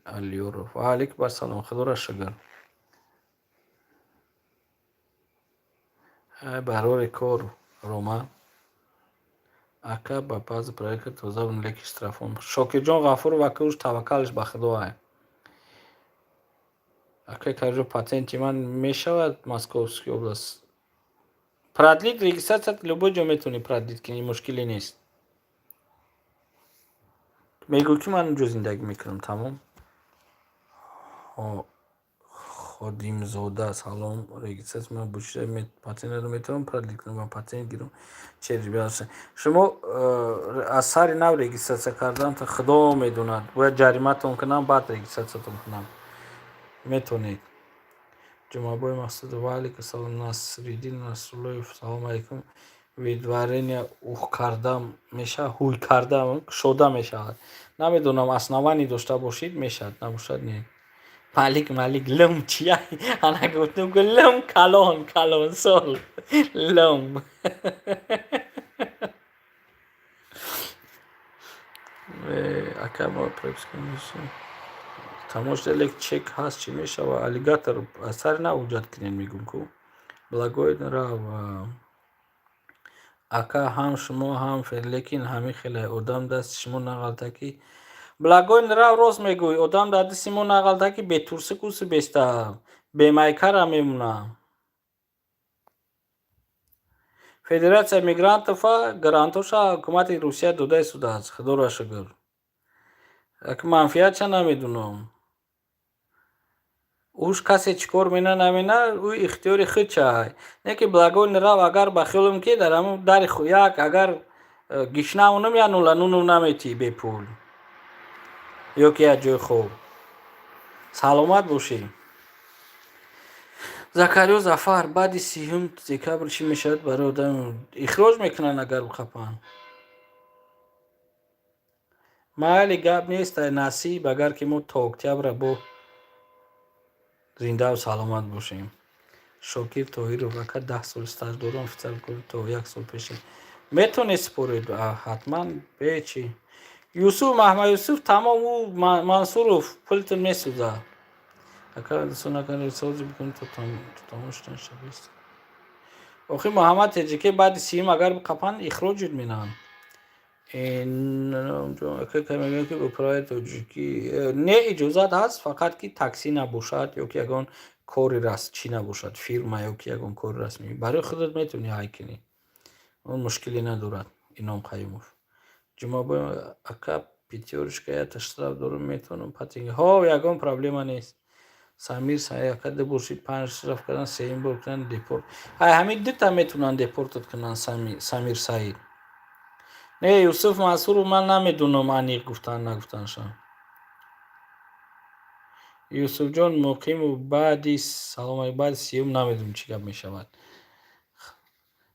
Алиёров. Ва алейкум ассалом. Худоро шукр. Хай барори кор Рома. Ака ба баъзи проекта тоза леки штрафон. Шокирҷон Ғафуров ака уж таваккалш ба худо ай. Ака кажо патенти ман мешавад Московский област. Продлит регистрация любой ҷо метавонӣ продлит кунӣ, мушкиле нест. мегӯ ки ман инҷо зиндагӣ мекунам, тамом. Ходимзода салом. Регистрация ман бучида патентро метавонам продлит кунам ва патент гирам. шумо аз сари нав регистрация кардан та худо медонад. Бояд ҷариматон кунам, баъд регистрациятон кунам. метавонед. Ҷумабой Мақсудов. Ва алейкум салом. Насриддин Насруллоев. Салом алейкум. Видварение ух кардам мешавад, ҳуй кардам шода мешавад. Намедонам основание дошта бошид мешавад, набошад не. Малик лум чия? Ана гуфтам ки лум калон сол. Лум. Ака мо прописка мешавад. Тамошда лек чек ҳаст чӣ мешавад? Аллигатор аз сари нав ҳуҷҷат кунед мегум ку. Благой рав. Ака ҳам шумо ҳам лекин ҳамин хеле одам дасти шумо нағалтакӣ. Благой рав рост мегӯй. Одам дар дасти мо нағалтакӣ бетурсӣ куси беста. Бемайкара мемона. Федератсия мигрантов грантоша ҳукумати Русия дода истодааст. Худоро шукр. Ака манфиатша намедонам. уж касе чӣ кор мена намена, ӯ ихтиёри худша. Не ки благой рав агар ба хиёлам ки дар ҳамон дари як агар гишнаву намеянула нуну наметӣ бепул. ё ки як ҷои хоб. Саломат бошӣ. Закариё Зафар. баъди 30 декабр чӣ мешавад барои одам? ихроҷ мекунанд агар бихапанд. майли гап нест насиб агар ки мо то октябр бо зиндаву саломат бошем. Шокир Тоҳиров. ака 10 сол стаж дорам, офитсер кори то 1 сол пеш. метавонед според? ҳатман бечи. Юсуф Маҳмад Юсуф тамом ӯ Мансуров пултон месӯзад. ака дасонакан сози бикунед то тамошдан шавист. охи Муҳаммад Таҷики баъди 30 агар бикапанд ихроҷ менанд. не иҷозат ҳаст, фақат ки таксӣ набошад ё ки ягон кори чӣ набошад, фирма ё ки ягон кори расмӣ. барои худат метавонӣ ҳай кунӣ. он мушкиле надорад Ином Қаюмов. Ҷумъабой ака пятёрочка я штраф дорум метавонам патинг ягон проблема нест. Самир ака дебошид 5 штраф кардан сеюм бор кунан депорт. Ҳамин дута метавонанд депортат кунанд Самир Саид. Не Юсуф Мансуров ман намедунам аниқ гуфтан нагуфтанашон. Юсуфҷон Муқимов баъди саломат баъди сеюм намедунам чӣ гап мешавад.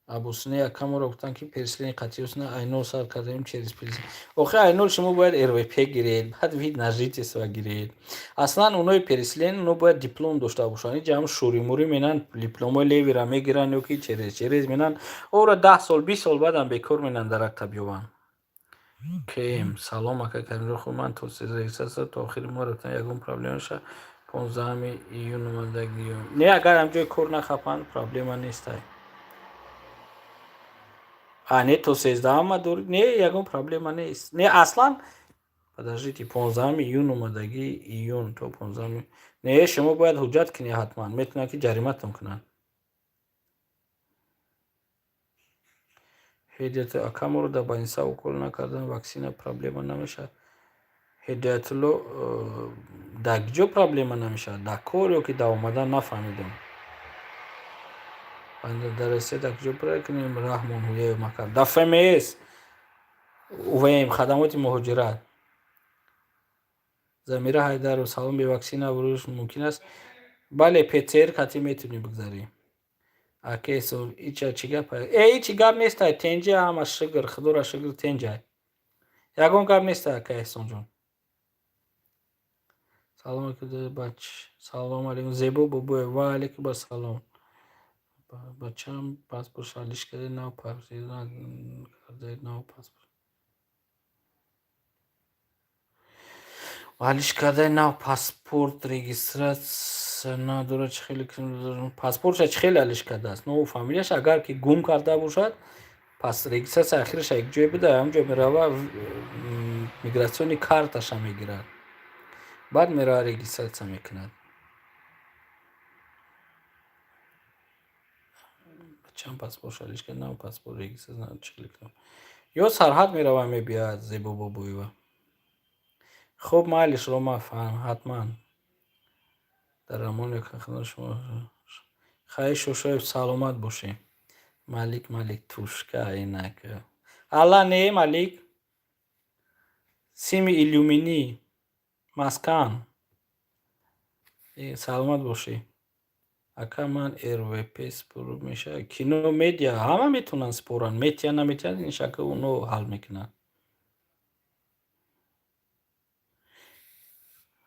Абусуне акаморо гуфтанд ки переселение қатъиёсна Айнол сар кардаем через переселение. Охир Айнол шумо бояд РВП гиред, баъд вид на жительство гиред. Аслан онои переселение оно бояд диплом дошта бошанд. Ин ҷамъ шуримури менан дипломои левира мегиранд ё ки через менан ора 10 сол 20 сол баъдам бекор менан дарактаб ёбанд. Кем салом ака Камило худ ман то 13 сал то охири моҳ рафтам ягон проблема наша 15 июн омадаги. Не агар ҳамҷои кор нахапанд проблема нестай. Не то 13 дор не ягон проблема нест. Не аслан подождите 15 июн омадаги июн то 15 не шумо бояд ҳуҷҷат кунед ҳатман метавонад ки ҷариматон кунанд. Ҳидоятулло акаморо дар больница укол накардан ваксина проблема намешавад. Ҳидоятулло дар ҷо проблема намешавад дар кор ё ки дар омадан нафаҳмидам. Дар Россия дар ҷо пракунем Раҳмон ҳуяев макар дар ФМС УВМ хадамоти муҳоҷират. Замира Ҳайдарова салом бе ваксина вуруш мумкин аст? Бале ПЦР қатъи метавонӣ бигзарӣ. Акесо ича чӣ гап ичи гап нестай тенҷа ҳама шигр худора шигр тенҷай. Ягон гап нестай ака Эҳсонҷон. Салом бач. Салом алейкум Зебо Бобоев. Ва алейкум ассалом. Бачам паспорт шалиш кардаи нав паспорт. Алиш кардаи нав паспорт регистратсия надорад чӣ хеле паспортша чӣ хеле алиш кардааст нову фамилияш агар ки гум карда бошад пас регистратсия ахираша якҷое буда ҳамҷо мерава мигратсиони карташа мегирад баъд мерава регистратсия мекунад. Бачам паспорт шалиш кард нав паспорт регистратсия чӣ хеле ё сарҳад мерава мебияд Зебо Бобоева. خب майли шумо ҳатман дар рамони хидмат шумо хайр Шошоев саломат бошем. Малик тушка инак алла не Малик сими илюмини маскан саломат бошӣ. Ака ман РВП спору меша кино медиа ҳама метавонанд споранд метия наметиянад ин шака оно ҳал мекунанд.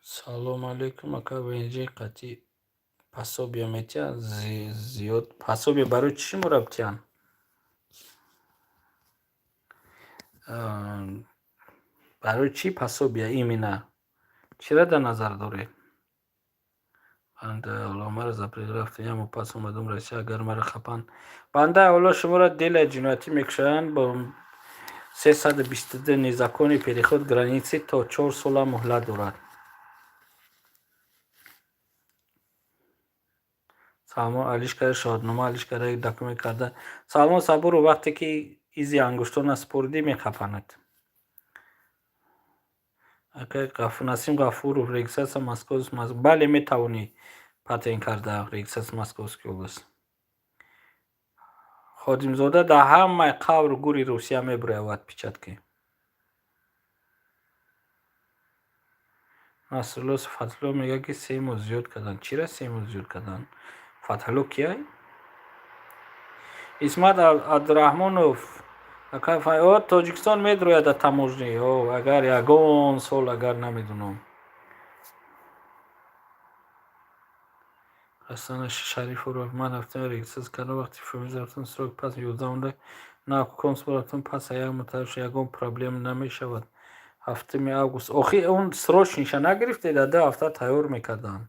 Салом алейкум ака венҷи қатъи пособия метиҳанд зиёд пособия барои чӣ мурабтиян? Барои чӣ пособия именно чиро дар назар доред? Банда ҳоло маро запрет рафтам ямо пас омадам Россия агар маро хапанд банда ҳоло шуморо делаи ҷиноятӣ мекушоянд бо 322 незаконни переход границы то 4 сола муҳлат дорад. Салмон алиш карда шоднома алиш карда документ карда Салмон Сабуру вақте ки изи ангуштона спурдӣ мехапанад. Ака Насим Ғафуров регистратсия Московский бале метавонӣ патент карда регистратсия Московский област. Ходимзода дар ҳамаи қавр гури Русия мебуравад печатки. Насрулло Фатҳулло мега ки 3 моҳ зиёд кардан. Чира 3 моҳ зиёд кардан? Фатҳулло кияй? Исмат Абдураҳмонов ака Тоҷикистон медурояд дар таможнӣ агар ягон сол агар намедунам. Ҳасан Шарифов ман рафтам регистратсия кардам вақти фамилия рафтам срок пас 11 на консул рафтам пас як мутаввиш ягон проблема намешавад. 7 август охи он срочниша нагирифтед дар 2 ҳафта тайёр мекарданд.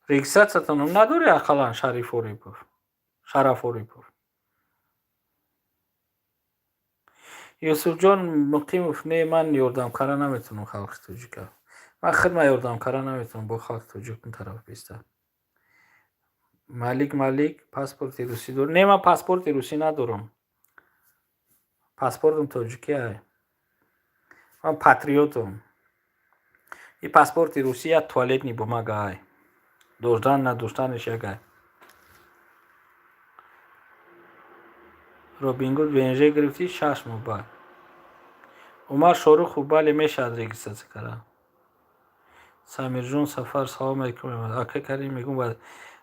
Регистратсиятон надори ақаллан Шараф Орипов. Юсуфҷон Муқимов не ман ёрдамкара наметавонам халқи тоҷика. Ман хидма ёрдамкара наметавонам бо халқи тоҷик он тараф биста. Малик, паспорти русӣ дорӣ? Не, ман паспорти русӣ надорам. Паспортам тоҷикӣ ай. Ман патриотам. И паспорти русӣ як туалетни бумага ай. Доштан надоштанаш як ай. Робин Гуд ВНЖ гирифтӣ 6 моҳ баъд. Умар Шорухов бале мешавад регистратсия кардан. Самирҷон Сафар салом алейкум. Ака Карим мегӯм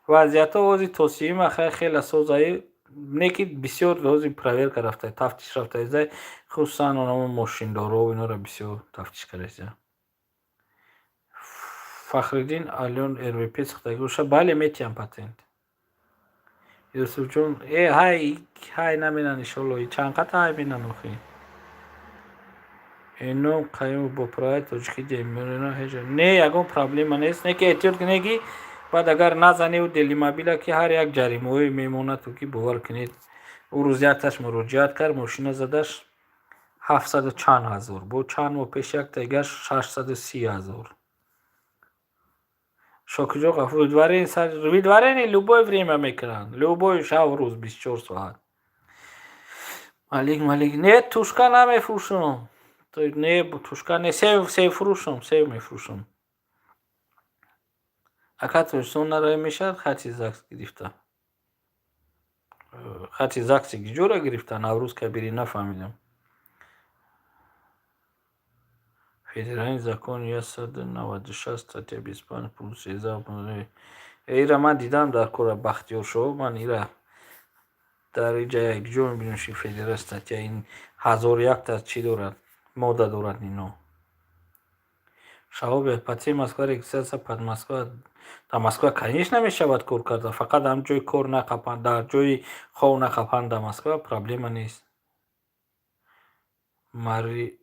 вазъиятҳо ҳозир тосиби ма хеле созаи не ки бисёр ҳозир проверка рафта, тафтиш рафтаиза, хусусан онамон мошиндоров инора бисёр тафтиш кардаиза. Фахриддин Алён РВП сохтагӣ боша бале метиҳам патент. Юсуфҷон ҳай наменан иншолло чанд қат ҳай менан охи. Эном Қаюмов бо прояи тоҷикӣ демирона ҳеҷа. Не ягон проблема нест. Не ки эҳтиёт кунед ки баъд агар назанед дели мобила ки ҳар як ҷаримаҳое мемонад ки бовар кунед. ӯ рӯз якташ муроҷиат кард, мошина задаш 700 чанд ҳазор. Бо чанд моҳ пеш яктагаш 630 000. Шокирҷон Ғафур видварени любое время мекунанд. Любой шав рӯз 24 соат. Малик не тушка намефурӯшам. Не тушка не севфурӯшам, сев мефурӯшам. Ака Тоҷикистон нароя мешавад хати ЗАГС гирифта. Хати ЗАГСи киҷора гирифта Наврӯз Кабирӣ нафаҳмидам. Федеральный закон 196 статья 25 пункт 13. Ира ман дидам дар кора Бахтиёршоҳ. Ман ира дар иҷа якҷо мебинам ши федерал статья ин 1001 чӣ дорад, модда дорад ино. Шаҳобе патент Москва регистратсия пад Москва. Дар Москва конечно мешавад кор кардан, фақат ҳам ҷои кор нақапанд, дар ҷои хов нақапанд дар Москва проблема нест. Мари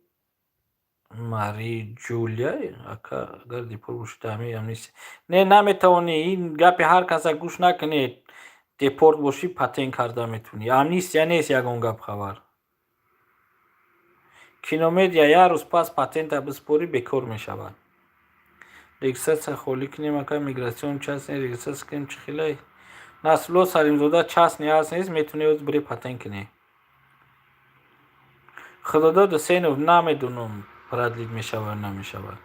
Ҷулия ака агар депор бошӣ таъмини амнистия. Не наметавонӣ ин гапи ҳар каса гӯш накунед. Депорт бошӣ патент карда метавонӣ. Амнистия нест ягон гап хабар. Киномедия як рӯз пас патента биспорӣ бекор мешавад. Регистратсия холӣ кунем ака мигратсион частный регистратсия кунем чӣ хелай. Насрулло Салимзода частный аст нест, метавонӣ оз бире патент кунӣ. Худодод Ҳусейнов намедонам продлит мешавад намешавад.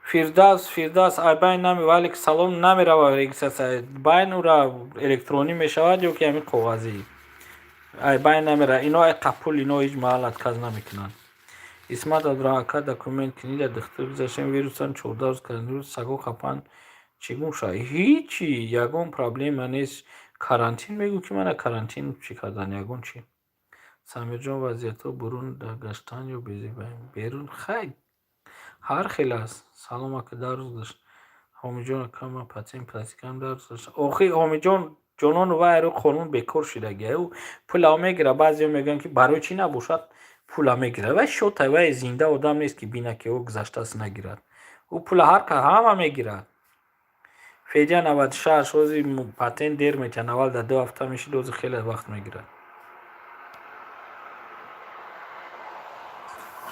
Фирдавс айбайн нами валик салом намеравад регистратсия. Байн ура электронӣ мешавад ё ки ҳамин коғазӣ. Айбайн намера. Ино қапул ино ҳеҷ маҳал отказ намекунанд. Исмат Абдурахмон ака документ книда духтур гузаштем вирусам 14 рӯз карантин саго хапан чӣ гум шуда. Ҳичи ягон проблема нест. Карантин мегӯ ки мана карантин чӣ кардан ягон чӣ. Самирҷон вазъиятҳо бурун гаштан ё берун хай ҳар хел аст. Салом ака дарӯз гузашт. Ҳомиҷон ака ман патент практикам дарӯз гузашт. Охи ҳомиҷон ҷонону вайро қонун бекор шудагӣ. Ӯ пула мегира, баъзеҳо мегӯянд ки барои чӣ набошад пула мегирад. Вай шота вай зинда одам нест ки бина ки ӯ гузаштаст нагирад. Ӯ пула ҳама мегирад. Федя 96 ҳозир патент дер метиҳад, аввал дар 2 ҳафта мешид, ҳозир хеле вақт мегирад.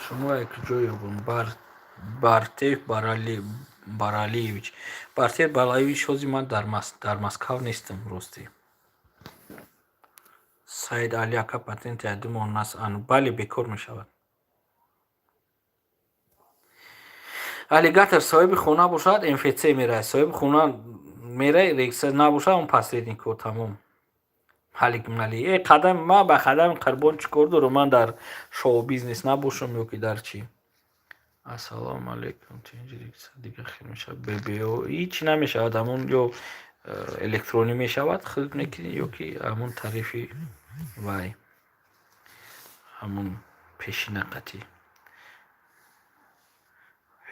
Шумо як ҷой ёбам Бартеф Баралиевич. Бартеф Баралиевич ҳозир ман дар Москав нестам ростӣ. Саид Али ака патенти 2 моҳ нас бале бекор мешавад. Аллигатор соҳиби хона бошад МФЦ мераҳад. Соҳиби хона мераҳад регистратсия набошад он посредникҳо тамом. Малик қадам ман ба қадами Қурбон чӣ кор дорам? Ман дар шоу бизнес набошам ё ки дар чӣ? Ассалому алайкум. Ченҷи регистратсия дига хел мешавад. ББО ҳич намешавад. ҳамон ё электронӣ мешавад хилд мекунӣ ё ки ҳамон тарифи вай ҳамон пешинақатӣ.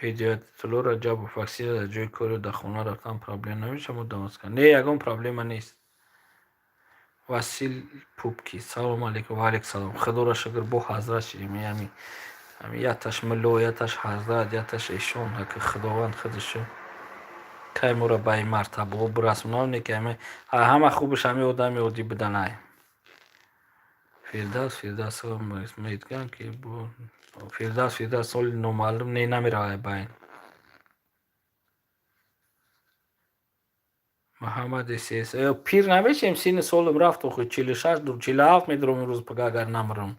Ҳидоятулло Раҷабов ваксина дар ҷои кори дар хона рафтан проблема намешавад? Не ягон проблема нест. Васил Пупки салом алейкум. Ва алейкум салом. Худоро шукр бо ҳазрат шидем. Ҳамин яташ мулло яташ ҳазрат яташ эшон ҳаки худованд худашо кай мора ба ин мартабаҳо бирасонавне ки ҳама хубаш ҳамин одами оддӣ биданай. Фирдавс мегӯянд ки Фирдавс соли номаълум не намеравад байн. محمد اسیس پیر نمیشیم سین سالم رفت و خود 46 دور 47 میدرم این روز پگاه اگر نمرم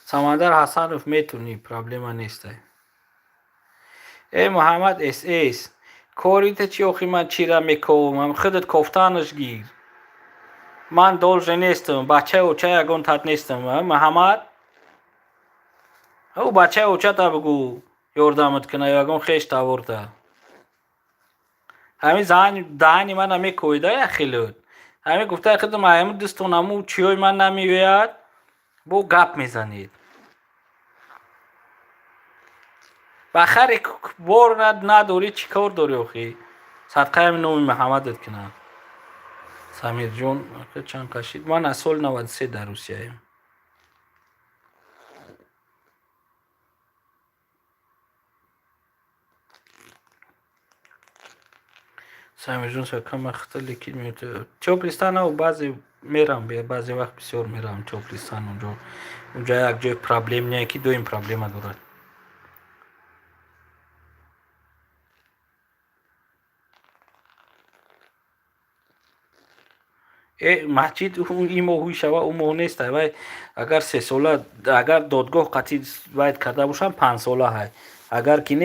سمندر حسنوف میتونی پرابلم نیست ای محمد اس کوریت چی اوخی من چی را میکنم خودت کفتانش گیر من دولج نیستم بچه اوچه یگون تات نیستم محمد او بچه اوچه تا بگو یوردمت کنه یگون خیش تا ورده همین دهنی من همی کویده یا خیلود همین گفته خودم همین دستون همون چیوی من نمیوید بو گپ میزنید بخیر بار نداری چی کار داری اخی صدقه همین نومی محمدت کنم سمیر جون چند کشید من از سال 93 در روسیه ایم سمیر جون سکم اختلی که میوته چوپلیستان او بعضی میرم بعضی وقت بسیار میرم چوپلیستان اونجا یک جای پرابلم نیه که دو این پرابلم دارد مسجد این ماهوی شوه اون ماه نیست وای اگر 3 ساله اگر دادگاه قطعی باید کرده باشم 5 ساله های اگر که نه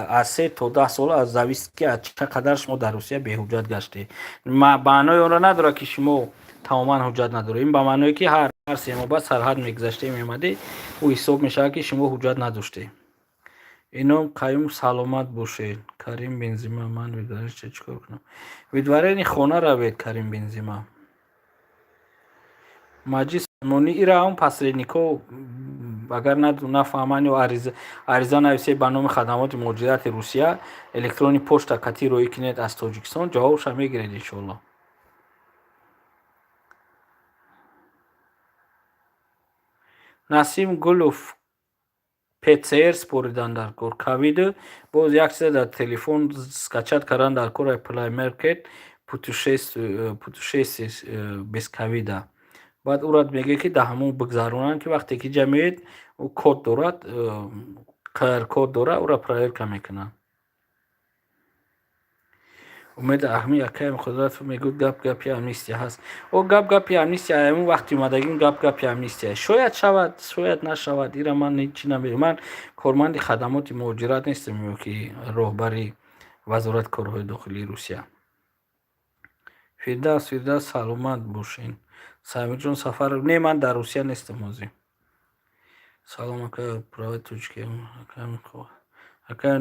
از 3 تا 10 ساله از زویست که چقدر شما در روسیه به حجت گشته معنای اون را نداره که شما تماما حجت نداره این به معنی که هر 3 ماه بعد سرحد میگذشته میامده او حساب میشه که شما حجت نداشته اینم قایم سلامت باشه کریم بنزیما من ویدارش چیکار کنم ویدواره خانه را بید کریم بنزیما ماجد سلیمانی ایرا هم پاسرینیکو اگر نفهمانی و عریضه نویسی به نام خدمات مدیریت روسیه الکترونی پشت کتی روی کنید از تاجیکستان جوابش هم میگیرید انشالله نسیم گلوف پتسیر سپوریدن در کور کوید باز یک چیز در تلفن скачать کردن در کور اپلای مارکت پوتوشیس без کویده بعد او را میگه که ده همون بگذارونن که وقتی که جمعید او کد دارد قرار کد داره او را پرایر که میکنن امید احمی اکایم خدرات میگود گپ امنیستی هست او گپ امنیستی همون وقتی اومدگیم گپ امنیستی شاید شود شاید نشود ایرا من هیچی نمیگم من کارمند خدمات مهاجرت نیستم که راهبری وزارت کارهای داخلی روسیه فردوس سلامت باشین سمیر جون سفر نه من در روسیه نیستم موزی سلام اکا پرای توچکی اکا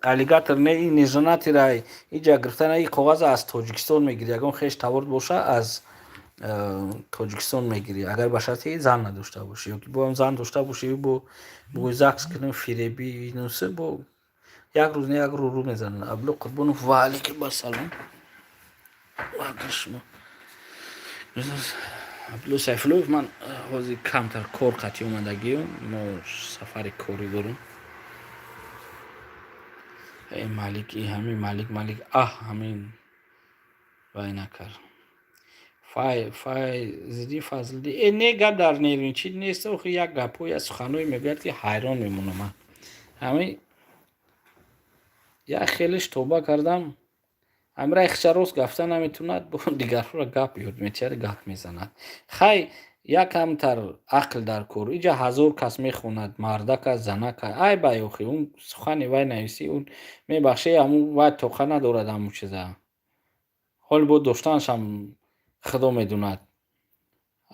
аллигатор не این نژانتی را اینجا گرفتن این کاغذ از تاجیکستان میگیری اگر خیش تورد باشه از تاجیکستان میگیری اگر به شرطی زن نداشته باشی یا که با هم زن داشته باشی با زکس کنیم فیریبی نوسه با یک روز نه یک رو میزنن ابلو قربان والی که با سلام واقعا ابلو سیفلوف من حاضی کمتر کار قطعی اومدگیم ما سفر کاری دارم این مالک همین مالک همین وای نکر فضلی این نه گپ در نیرون چی نیست و یک گپوی از سخنوی میگوید که حیران میمونم من همین یا خیلیش توبه کردم امرا اخچروس گفته نمیتوند با دیگر را گپ یاد میچره گپ میزند خی یکم تر عقل در کور اینجا 1000 کس میخوند مردک زنک ای بایوخی اون سخنی وای نویسی اون میبخشه همون وای توخه ندارد همون چیزا حال بود داشتنش هم خدا میدوند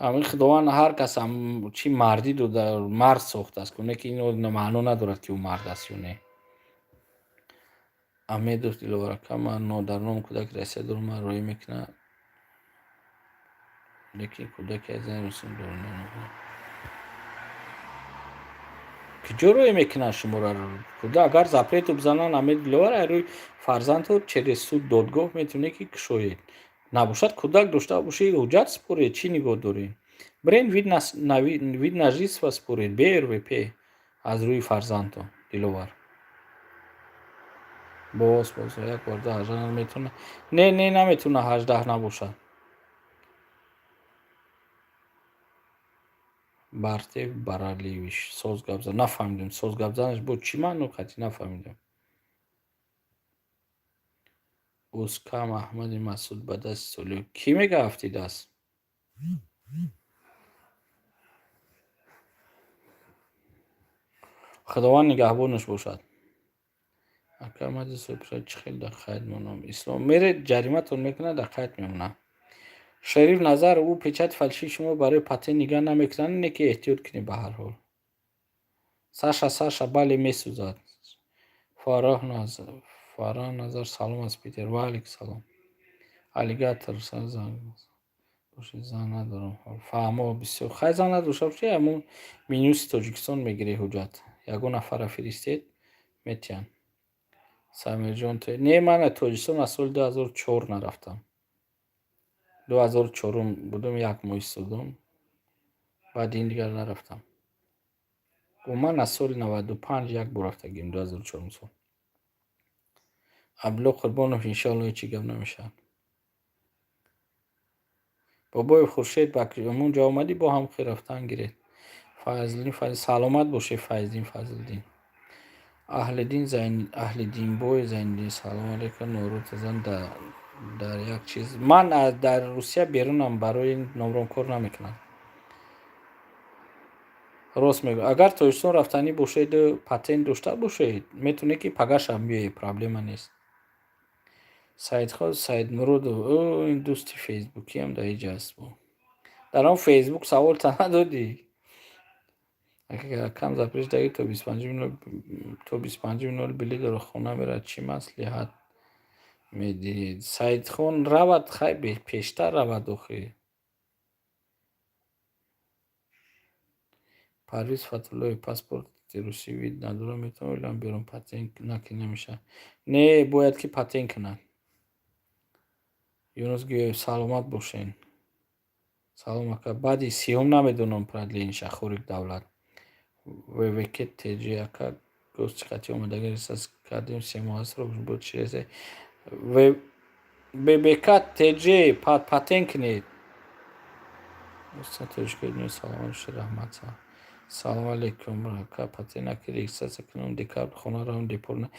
همین خداوند هر کس هم چی مردی دو در مرد ساخته است کنه که اینو معنا ندارد که اون مرد است یا نه امید دلوارکه من نادرنام کودک رسید رو من روی میکنه لیکن کودک از این رسیم دارن که جو روی میکنه شما را کودک اگر زپریتو بزنن امید دلوار روی فرزند چرا سود دادگاه میتونه که کشوید نباشد کودک داشته باشی حجت سپورید چی نگاه دارین برین وید نجیس و سپورید بیر و پی از روی فرزند دلوار باز یک بار 18 میتونه نه نمیتونه 18 نباشه بارتیف برالیویش ساز گپ زد نفهمیدم ساز گپ زدنش بود چی معنی قطعی نفهمیدم اوسکام احمد مسعود به دست سولی کی میگه هفتی دست خداوند نگهبانش باشد. احمد سپر چه خیلی در قید مونم اسلام میره جریمتون میکنه در قید میمونه. شریف نظر او پیچت فلشی شما برای پته نگاه نمیکنن اینه که احتیاط کنی به هر حال. ساشا بله میسوزد. فارغ نظر سلام از پیتر و علیک سلام. الیگاتر سر زنگ باشه زن ندارم فهمه بسیار خیلی زن نداشته باشه همون مینوس تاجیکستان میگیره حجت یکون نفر فرستید میتین سمیر جان نه من تاجیکستان از سال 2004 نرفتم 2004 بودم یک ماه ایستادم بعد این دیگر نرفتم و من از سال 95 یک بار رفتگیم 2004 سال ابلا قربانم انشالله چی گم نمیشه بابای خورشید بکریمون جا آمدی با هم خیر رفتن گیرید فضل سلامت باشه فضل اهل دین بوی زین سلام علیکم نوروز زن در یک چیز من در روسیه بیرونم برای این نمرم کار نمیکنم راست میگم اگر تاجیکستان رفتنی باشید پتن داشته باشید میتونه که پگاش هم بیایی پرابلم نیست سعید مرود این دوستی فیسبوکی هم در اینجا هست در آن فیسبوک سوال تا ندادی اگر کم زپریش داری تا 25 مینال بلی داره خونه میره چی مسئله میدید سعید خان رود خیلی پیشتر رود آخه پرویز فتولای پاسپورت روسی وید ندارم میتونم بیرون پتین نکی نمیشه نه باید که پتین کنن یونس گوی سلامت باشین سلام اکا بعدی سیوم نمیدونم پردلی این شخوریک دولت وکت تیجی اکا گوست چقدی اومدگی ریساس کردیم 3 ماه است رو بود چیزه بکت تیجی پتین کنید Satışköy'ün salamış rahmet سلام علیکم که پتی نکردی احساس کنم دیکار خونه را هم دیپورنه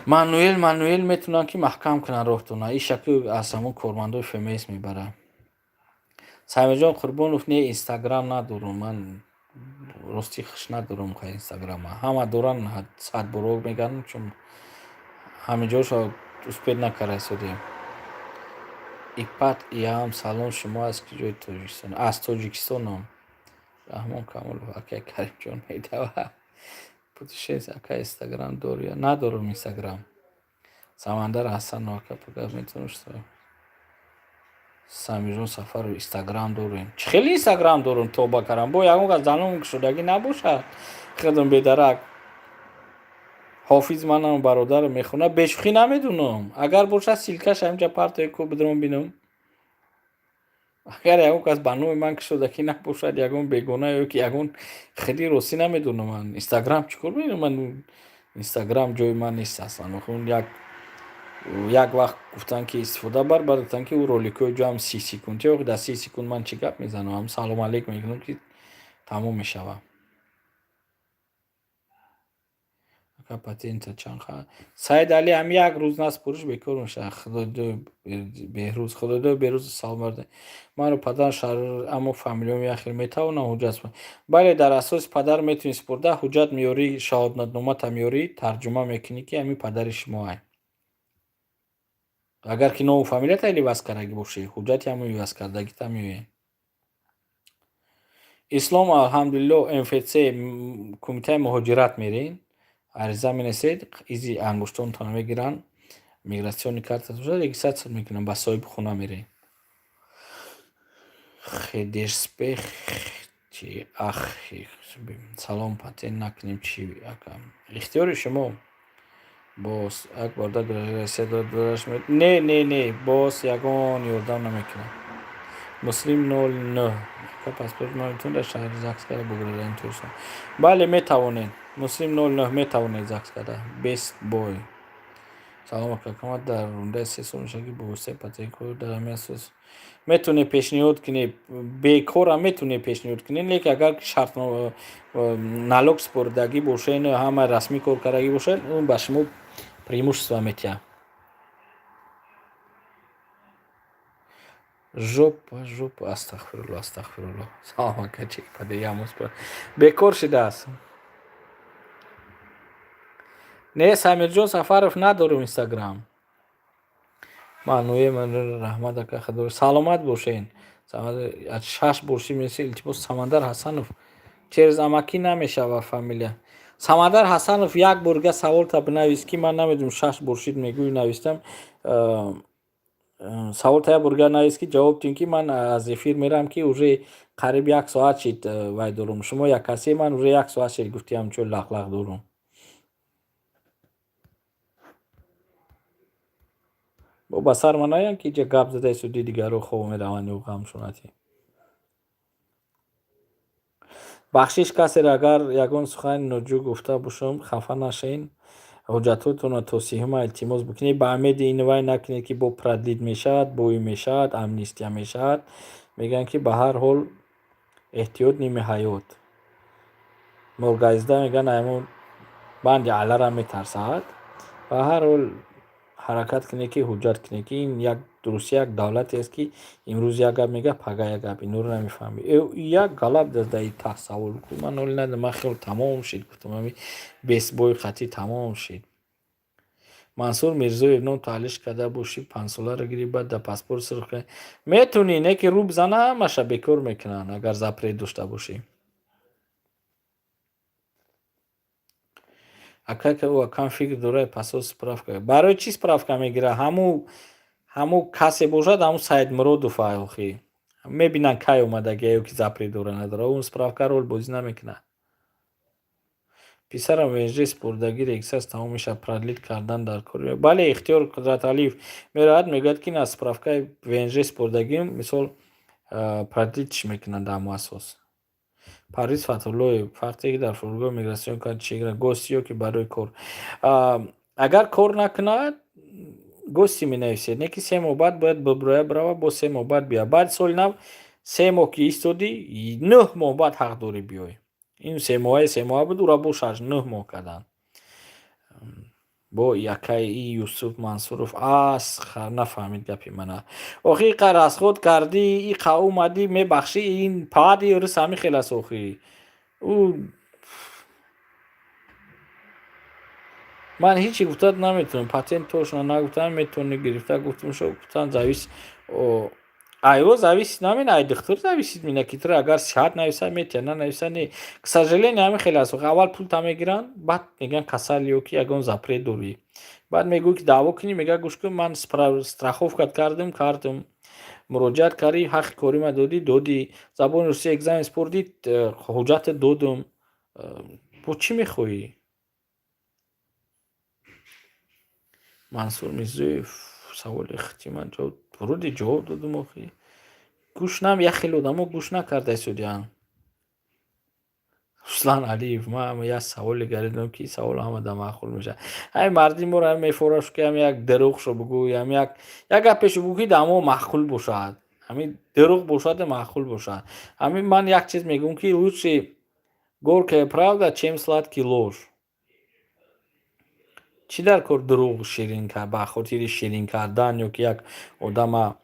مانویل میتونن که محکم کنن روحتونه این شکل از همون کارمندای فمیس میبره سایمه جان قربان افنی اینستاگرام ندارم من راستی خش ندارم که اینستاگرام همه دوران ساعت بروگ میگن چون همه جاشو اسپید نکره سودیم ایپات ایام سلام شما از کجای تاجیکستان از تاجیکستان هم رحمان کامل واقعا کریم جان میده و پوتشیز اکا اینستاگرام داری یا ندارم اینستاگرام سمندر حسن واقعا پگاه میتونشت سمیرون سفر اینستاگرام داریم چه خیلی اینستاگرام دارم توبه کردم با یکم از زنم شدگی نباشه خدم بدرک حافظ منم برادر میخونه بشخی نمیدونم اگر باشه سیلکش اینجا پرت کو بدرم بینم اگر یکم از بانوی من که شدگی نباشد یکم بیگونه یا که یکم خیلی روسی نمیدونم من اینستاگرام چیکار میرم من اینستاگرام جای من نیست اصلا خون یک وقت گفتن که استفاده بردن که او رولیکوی جو هم 30 سکونده یا در 30 سکوند من چی گپ میزنم هم سلام علیکم میگم که تمام میشوه پاتنت چند خواهد سعید علی هم یک روز نسپرش بکر میشه خدا دو بهروز سال مرده من رو پدر شهر اما فامیلیوم یخیر میتونم حجت بله در اساس پدر میتونی سپرده حجت میاری شهادتنامه میاری ترجمه میکنی که همین پدر شما هست اگر که نو فامیلیت ایلی بس کردگی باشه حجت هم بس کردگی تمیوی اسلام الحمدلله انفیتسه کمیته مهاجرت میرین عریضه مینسید ایزی انگشتون تانه میگیرن میگراسیونی کارت توشه رگیستر میکنن با صاحب خونه میره خیلی سپیخ چی اخی سلام پاتین نکنیم چی اکم اختیار شما باز یک بار رسید دارش میاد نه باز یکان یردم نمیکنه مسلم 09 که پاسپورت مارتون در شهر زاکس کرده بگیرد این طور بله میتوانید مسلم 09 میتوانید زاکس کرده بیست بوی سلام که در رونده 3 سال میشه که بوسته پتی کور در همه اساس میتونه پیشنهاد کنی بیکار هم میتونه پیشنهاد کنی لیکن اگر شرط نالوگ سپردگی باشه نه همه رسمی کار کردگی باشه اون به شما پریموشستو میتیه жоп астағфирулла. Салом качек падаямус. Бекор шидааст. Не, Самирҷон Сафаров надорум Инстаграм. Мануе раҳмат ака хадор. Саломат бошен. Аз 6 борши меси илтимос Самандар Ҳасанов. Через амакӣ намешава фамилия. Самандар Ҳасанов як борга саволта бинавис ки ман намедонам 6 боршид мегӯӣ навистам. Саволта як борга навис ки ҷавоб дин ки ман аз эфир мерам ки уже қариб 1 соат шид вай дорум. Шумо як касе ман уже 1 соат шид гуфти ҳамчун лақ дорум. ба сар ма наям ки ҷа гап задаи суди дигарро хоб мераванд ё ғамшунатӣ. бахшиш касер агар ягон сухани ноҷӯ гуфта бошам хафа нашавед. ҳуҷҷатотонро то 30 илтимос бикунед. ба амеди ин вай накунед ки бо продлит мешавад, бо ин мешавад, амнистия мешавад. мегӯянд ки ба ҳар ҳол эҳтиёт ними ҳаёт. моргазида мегӯянд аймон банди аллара метарсад. ба ҳар ҳол ҳаракат кунед ки ҳуҷҷат кунед ки ин як дурусти як давлате аст ки имрӯз як гап мегӯяд пага як гап. инҳоро намефаҳмед. Як галап даи таҳсаввул кун. ман ҳоле надорам. ман хело тамом шид гуфтам ҳамин бейсболи хати тамом шид. Мансур Мирзоев ном таҳлиш карда бошӣ 5 соларо гирифт баъд дар паспорт сурх кунӣ. Метунӣ не ки рӯ бизана ҳамаша бекор мекунанд агар запрет дошта бошӣ. Ака ӯ акам фикр дорад пасос справка. Барои чӣ справка мегирад? ҳамун касе бошад ҳамун Саидмуродов охӣ. Мебинанд кай омадаги ё ки запрет дора надора. Он справка рол бозӣ намекунад. писарам ВНЖ спурдагӣ регистрация тамом мешавад. продлит кардан дар кор. Бале ихтиёр Қудраталиев меравад мегӯяд ки на справкаи ВНЖ спурдагим мисол продлитш мекунанд дар ҳамун асос. Парвиз Фатҳуллоев фақте ки дар фурудгоҳи миграсион кар чегара гости ё ки барои кор. Агар кор накунад гости менависед. Не ки 3 моҳ баъд бояд биброя барава бо 3 моҳ баъд биёяд. Баъди соли нав 3 моҳ ки истоди 9 моҳ баъд ҳақ дорӣ биёй. ин 3 моҳа буд ура бошаш 9 моҳ карданд. бо якай и Юсуф Мансуров нафаҳмид гапи мана. охи қа расход кардӣ и қа омадӣ мебахшӣ ин пади ёрис ҳами хелас охи. ман ҳичи гуфтад наметавонам. патент тошна нагуфтам метавонӣ гирифта гуфтам шо гуфтан завис айо зависит намена ай духтур зависит мина ки тра агар сиҳат нависа метия на нависа не. К сожалению ҳами хелас охи. аввал пулта мегиранд баъд мегӯянд касал ё ки ягон запрет дорӣ. баъд мегӯӣ ки даъво кунӣ мегӯяд гӯш кун ман страховка кардам муроҷиат кардӣ ҳаққи корима додӣ забони русӣ экзамен спурдӣ ҳуҷҷата додам. бо чӣ мехоҳӣ? Мансур Мирзоев саволи хитиман вуруди ҷавоб додам охи. гӯш нам як хеле одамо гӯш накарда истодианд. Руслан Алиев ман як саволе гаридам ки савол ҳамада маъқул мешавад. ҳай марди моро мефораш ки ҳам як дарӯғшо бигӯй ҳам як гапешо бигӯ ки дамо маъқул бошад. ҳамин дарӯғ бошад маъқул бошад. ҳамин ман як чиз мегӯям ки лучше горькая правда чем сладкий ложь. чӣ дар кор дурӯғ ширин ба хотири ширин кардан ё ки як одама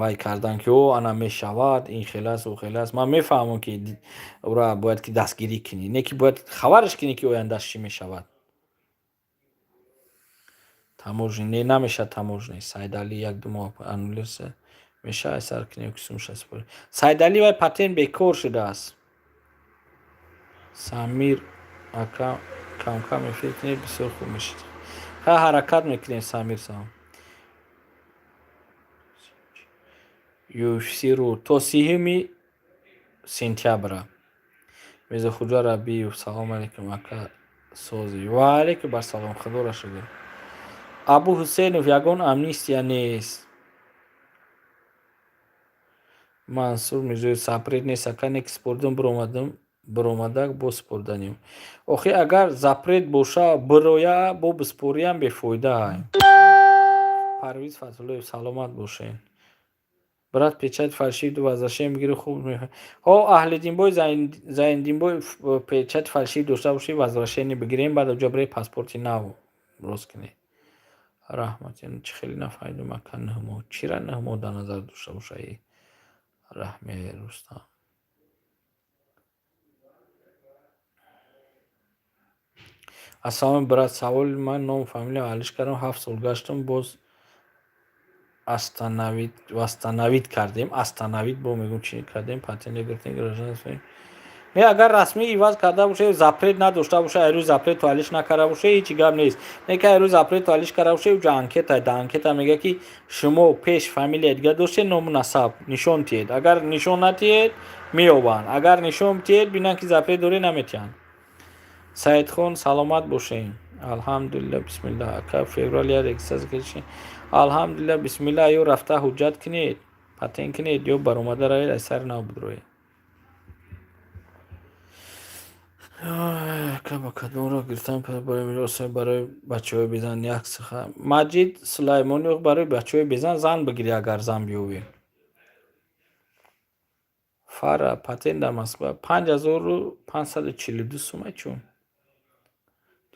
вай кардан ки ана мешавад ин хелас о хелас. ман мефаҳмам ки ура бояд ки дастгирӣ кунӣ не ки бояд хабараш кунӣ ки ояндаш чӣ мешавад. таможни не намешавад таможни. Сайдали 1-2 моҳ аннулироваться мешавад сар кунӣ кусумша спор. Сайдали вай патент бекор шудааст. Самир ака кам эфир кунед бисёр хуб мешавад. ҳаракат мекунем Самир сам. UFC-ро то 30 сентябра. Мирзохуҷа Рабиев салом алейкум ака сози. Ва алейкум барсалом худоро шукр. Абу Ҳусейнов ягон амнистия нест. Мансур Мирзоев запрет нест ака не ки спурдам биромадак бо спурданем. охи агар запрет боша бироя бо биспориям бефоидаай. Парвиз Фатҳуллоев саломат бошед. брат печать фальшивӣ возвращение мегирӣ хуб мехоҳ. аҳли Динбой Заиндинбой печать фальшивӣ дошта бошӣ возвращение бигирем баъд оҷа биред паспорти нав рост кунед. رحمت یعنی چه خیلی نفهمیدم مکان نهمو چی را نهمو در نظر داشته باشه رحمه رستم. اسام برات سوال من نام فامیلی حلش کردم 7 سال گشتم باز واستانавид кардем. Астановид бо мегӯм чӣ кардем патент гирифтем гражданство. Не агар расмӣ иваз карда боша запрет надошта боша айрӯ запрет туалиш накарда боша ҳеҷ гап нест. Не ки айрӯ запрет туалиш карда боша уҷа анкета да анкета мега ки шумо пеш фамилия дига доштед ному насаб нишон тиҳед. Агар нишон натиҳед меёбанд. Агар нишон тиҳед бинанд ки запрет доред наметиҳанд. Саидхон саломат бошед. Алҳамдулилла бисмилла ака февралия регистрация кардишем. Алҳамдулилла бисмилла ё рафта ҳуҷҷат кинед патент кинед ё баромада равед аз сари нав бидроед. Кадомро гирифтам барои мирос барои бачаҳои безан як сиха. Маҷид Сулаймониёв барои бачаҳои безан зан бигирӣ агар зан биёвӣ. Фара патент дар Москва 5542 сум чун.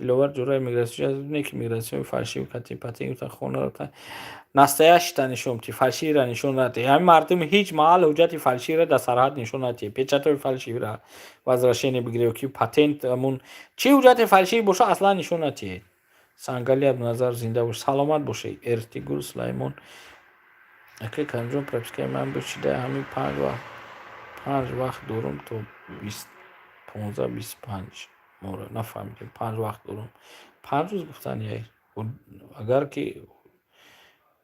Диловар ҷураи миграсия не ки миграсия фарши кати патент гуфта хона настоящий нишон ти фальшивира нишон надиҳ. Ҳамин мардум ҳеҷ маҳал ҳуҷҷати фальшивира дар сарҳад нишон надиҳ. Печатои фальшивира возвращение бигирӣ ки патент амун чӣ ҳуҷҷати фальшив боша аслан нишон надиҳед. Сангали Абдуназар зинда бош. Саломат бошед. Эртигул Сулаймон. Ака камҷон пропискаи ман бишида ҳамин 5 вақт дорум то 15-25 мора нафаҳмидем 5 вақт дорум. 5 рӯз гуфтан яй. Агар ки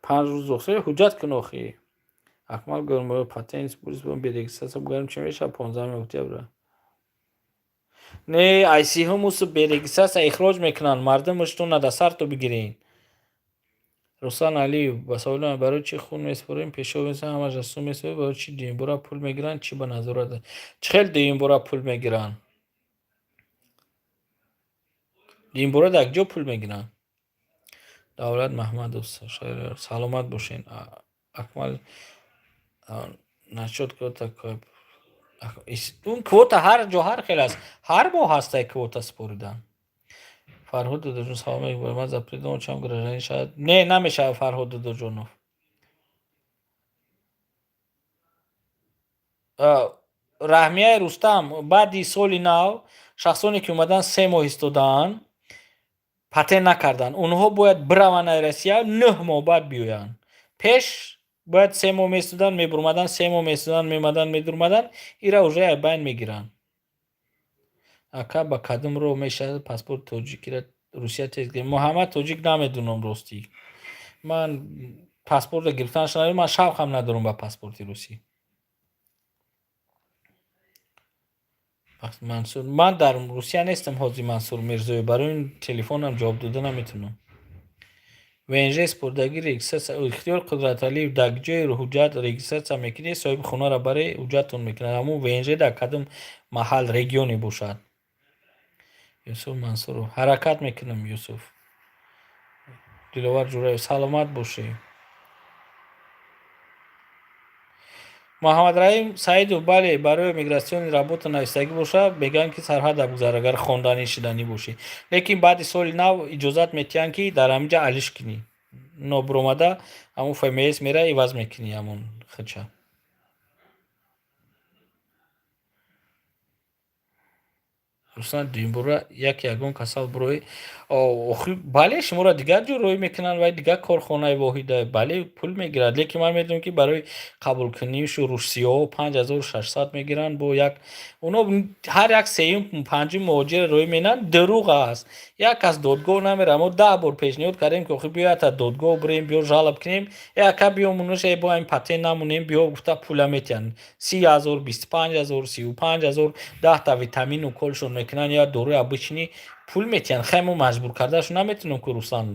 5 рӯз охир ҳуҷҷат кун охир. Акмал гӯрмо патент пулис бо берегистратсия бугарим чӣ меша 15 октябр. Не айси ҳумус берегистратсия ихроҷ мекунанд. Мардумаш ту надасар ту бигирин. Руслан Алиев ба саволам барои чӣ хун меспорем пешоб месам ҳамаш аз сум меспорем барои чӣ дуюмбора пул мегиранд чӣ ба назорат чӣ хел дуюмбора пул мегиранд. дуюмбора дар ҷо пул мегиранд. Давлат Маҳмадов саломат бошед. Акмал начот квота он квота ҳар ҷо ҳар хел аст. Ҳар моҳ ҳастай квота споридан. Фарҳод Додоҷон салом мекунам. Ман запрет дорам чам гражданин шавад. Не намешавад Фарҳод Додоҷонов. Раҳмияи Рустам баъди соли нав шахсоне ки омадан 3 моҳ истодаанд патент накарданд. Онҳо бояд бираванд аз Россия 9 моҳ баъд биёянд. Пеш бояд 3 моҳ месуданд мебурмаданд 3 моҳ месуданд мемаданд медурмаданд ира уже аз байн мегиранд. Ака ба кадом роҳ мешавад паспорт тоҷикиро Русия тест гирем. Муҳаммад тоҷик намедонам ростӣ. Ман паспортро гирифтанаш надорам. Ман шавқам надорам ба паспорти русӣ. Мансур ман дар Русия нестам ҳозир Мансур Мирзоев барои ин телефонам ҷавоб дода наметавонам. ВНЖ спордагӣ регистратсия ихтиёр Қудраталиев дар ҷои ҳуҷҷат регистратсия мекунед соҳиби хонаро баре ҳуҷҷатон мекунад. Ҳамун ВНЖ дар кадом маҳал регионе бошад. Юсуф Мансуров ҳаракат мекунам. Юсуф Диловар Ҷураев саломат бошед. Муҳаммад Раим Саидов бале барои миграсиони работа навистагӣ боша мегӯянд ки сарҳад гузар агар хонданӣ шиданӣ бошӣ. Лекин баъди соли нав иҷозат метиҳанд ки дар ҳаминҷа алиш кунӣ. Нобуромада ҳамун ФМС мера иваз мекунӣ ҳамун хича. Руслан дуюмбора як ягон касал бирои бале шуморо дигар ҷо роҳӣ мекунанд ва дигар корхонаи воҳида бале пул мегирад. Лекин ман медонам ки барои қабулкуниши русиёҳо 5600 мегиранд бо як онҳо ҳар як сеюм панҷум муҳоҷир роҳӣ менанд дурӯғ аст. Як кас додгоҳ намерад. Мо 10 бор пешниҳод кардем ки охир биё ята додгоҳ бирем биё жалоб кунем ака биё мунуше бо ҳамин патент намонем биё гуфта пула метиҳанд 30000 25000 35000 10 витамину колшон мекунанд ё дорои обычни пул метиҳанд. хемо маҷбур кардашон наметавонам ки Руслан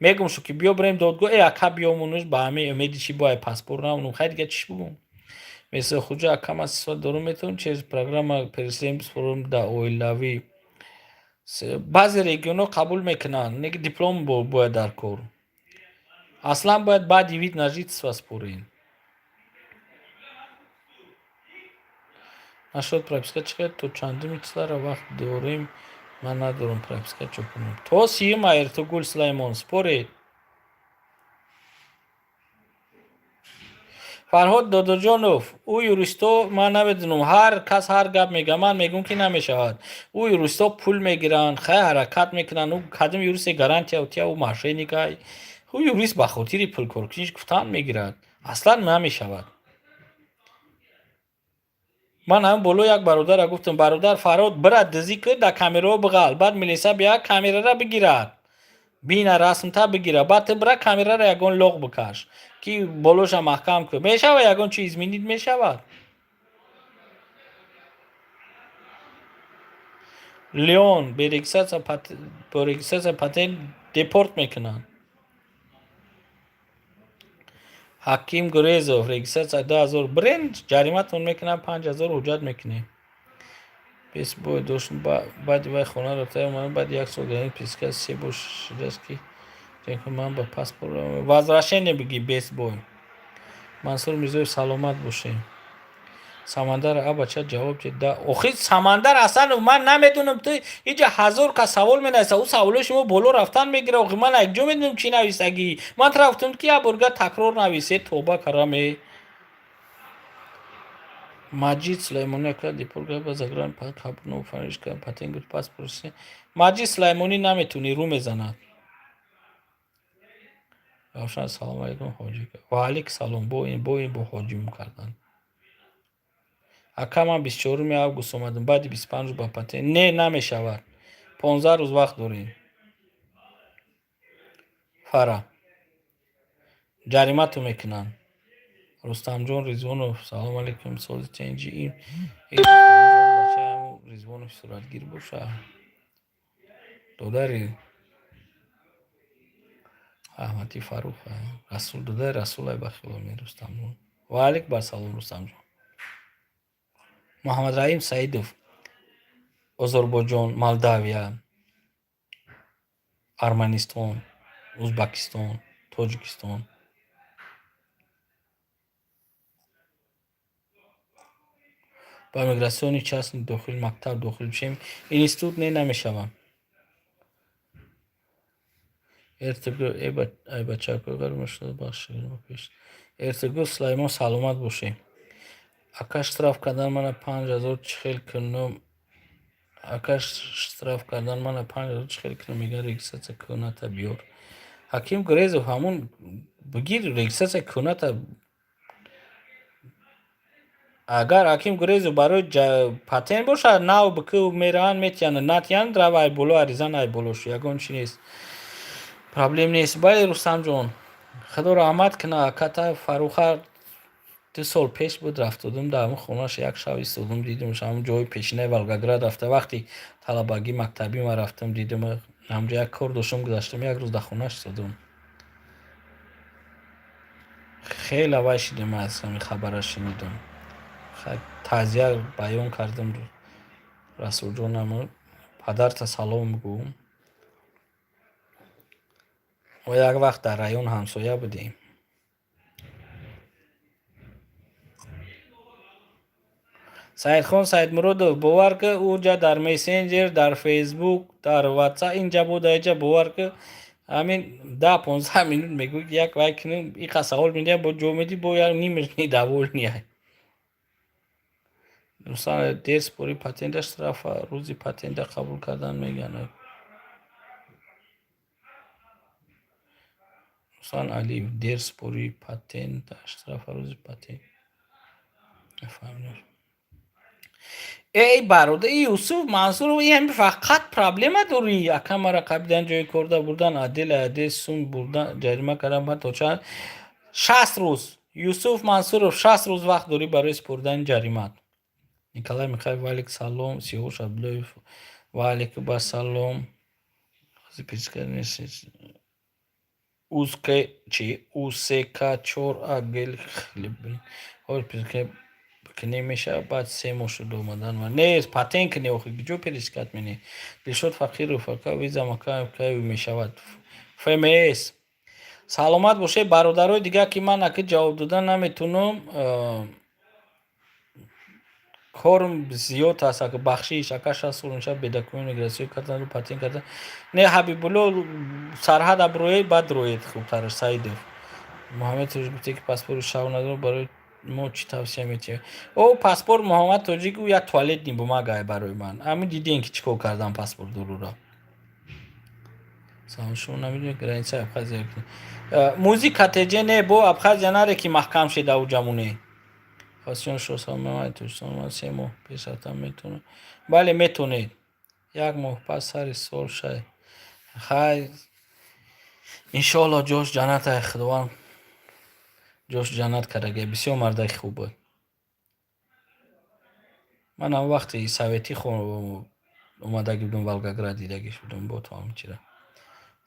мегум шу ки биё бирем додгоҳ ака биё мунуш ба ҳамин умеди чи бо паспорт намонам хай дига чиш бигум. Месо хуҷа акама сифат дорум метавон чез программа президент форум да оилавӣ баъзе регионҳо қабул мекунанд. Неки диплом бояд дар кор. Аслан бояд баъди вид на жительство според. Нашуд прописка чиқад то чандуми числара вақт дорем. Ман надорам прописка чӯ кунам. То 30 Эртугрул Сулаймон според. Фарҳод Додоҷонов, ӯ юристо ман намедонам, ҳар кас ҳар гап мегӯяд, ман мегӯям ки намешавад. Ӯ юристо пул мегиранд, хай ҳаракат мекунанд, ӯ кадом юристе гарантия утия, ӯ мошенникай. Ӯ юрист ба хотири пулкоркуниш гуфтан мегирад. Аслан намешавад. Ман ҳамин боло як бародарро гуфтам, бародар Фарҳод бира дизӣ кӯ да камераҳо биғал, баъд милиса бияд камерара бигирад. Бина расмта бигира, баъд ту бира камераро ягон лоғ бикаш, ки болоша маҳкам кӯ. Мешавад ягон чиз изменить мешавад. Леон бе регистрация патент депорт мекунанд. Ҳаким Гурезов регистрация 2000 бренд, ҷариматон мекунанд 5000 ҳуҷҷат мекунем. Бесбой дошт баъди вай хона рафта омадам, баъди як сол граница пересекать 3 бор шудааст ки ман ба паспорт возвращение биги. Бесбой Мансур Мирзоев саломат бошем. Самандар абача ҷавоб да. Охи Самандар Асанов, ман намедонам ту иҷа 1000 кас савол менависа, ӯ саволои шумо боло рафтан мегира. Охи ман якҷо медонам чӣ нависагӣ. Ман тра гуфтам ки як борга такрор нависе, тоба караме. Маҷид Сулаймонӣ ака депорга ба загран кабно фаришка патент гуфт паспорт. Маҷид Сулаймонӣ наметуни рӯ мезанад. Равшан салом алейкум ҳоҷи. Ва алейкум салом. Бо бо ҳоҷим кардан. Ака ман 24 август омадам, баъди 25 рӯз ба патент. Не, намешавад. 15 рӯз вақт дорем. Фара ҷаримату мекунанд. Рустамҷон Ризвонов салом алейкум. Сози тенҷи ин Рустамҷон бачаам Ризвонов суратгир боша. Додари Аҳмадӣ Фарух Расул додари Расулай бахиломи Рустамҷон. Ва алейкум барсалом Рустамҷон. Муҳаммад Раим Саидов Озарбойҷон, Молдавия, Арманистон, Узбекистон, Тоҷикистон. ба миграсиони частни дохил мактаб дохил бишем, институт не намешавам. Эртугул Сулаймон саломат бошем. Ака штраф кардан мана 5000 чихел кунум. Ака штраф кардан мана 5000 чихел кунум, меган регистрация куната биёр. Ҳаким Гурезов ҳамун бигир регистрация куната. Агар Ҳаким Гурезов барои патент бошад, нав бикӯ мераванд метиянад, натиянад рава ай боло ариза най боло шу, ягон чи нест. Проблем нест. Бале Рустамҷон, худо раҳмат кина. Аката Фаруха 2 сол пеш буд, рафтодум дар ҳамун хонаш, як шаб истодум, дидимш ҳамун ҷои пешинаи Волгоград рафта. Вақти талабагӣ мактабӣ ман рафтам, дидим ҳамҷо як кор доштам, гузаштам, як рӯз дар хонаш истодум. Хеле вай шидам, аз ҳамин хабараш шунидам. Таъзия баён кардам. Расулҷонам падарта салом мегӯям. ва як вақт дар район ҳамсоя будем. Саидхон Саидмуродов, бовар кӣ уҷа дар мессенҷер, дар фейсбук, дар ватсап инҷа буда иҷа бовар кӣ ҳамин 10-15 минут мегӯй як вай кинем, иқа савол медиҳам, бо ҷо медӣ бо як нимирни даволнияй. Дӯстон дер спори патента штрафа рӯзи патента қабул кардан мегӯянд. Руслан Алиев дер спори патента штрафа рӯзи патент. Эй бародар Юсуф Мансуров, ин фақат проблема дори. Ака мара қабидан ҷои корда бурдан, адел сум бурдан, ҷарима кардан, ба то чанд 60 рӯз. Юсуф Мансуров 60 рӯз вақт дори барои спордани ҷаримат. Николай Михайлов ва алейкум салом. Сиёш Абдуллоев ва алейкум басалом. УСК 4 агел хлебин. Немешавад баъд 3 моҳ шуд омадан. Нест патент кунӣ, охи ҷо перескат менӣ. Дилшод Фақиров ака виза макаи мешавад. ФМС саломат бошед бародарои дигар, ки ман аки ҷавоб додан наметунам. корм зиёд аст. Ака бахшиш ака 60 сол мешавад бедокумент миграсион кардан, патент кардан. Не Ҳабибулло сарҳад аброед бад роед хубтараш. Саидов Муҳаммед гуфте ки паспорти шав надорад барои мо чӣ тавсия метиҳем? О паспорт Муҳаммад Тоҷик ӯ як туалетни бумагае барои ман. Ҳамин дидем ки чӣ кор кардам паспорт дурура. Шумо намедонед границаи Абхазия музика теҷе не бо Абхазия наре ки маҳкам шеда уҷамуне. Фасион шосамай тӯштон 3 моҳ пеш рафтам метавонам. Бале метавонед. 1 моҳ пас сари сол шай. Хайр. Иншоалло ҷош ҷаннатай худованд ҷош ҷаннат кардаги бисёр мардаки хуб буд. Ман ҳам вақти советӣ омадаги будум Волгоград дидагиш будум бо таомчира.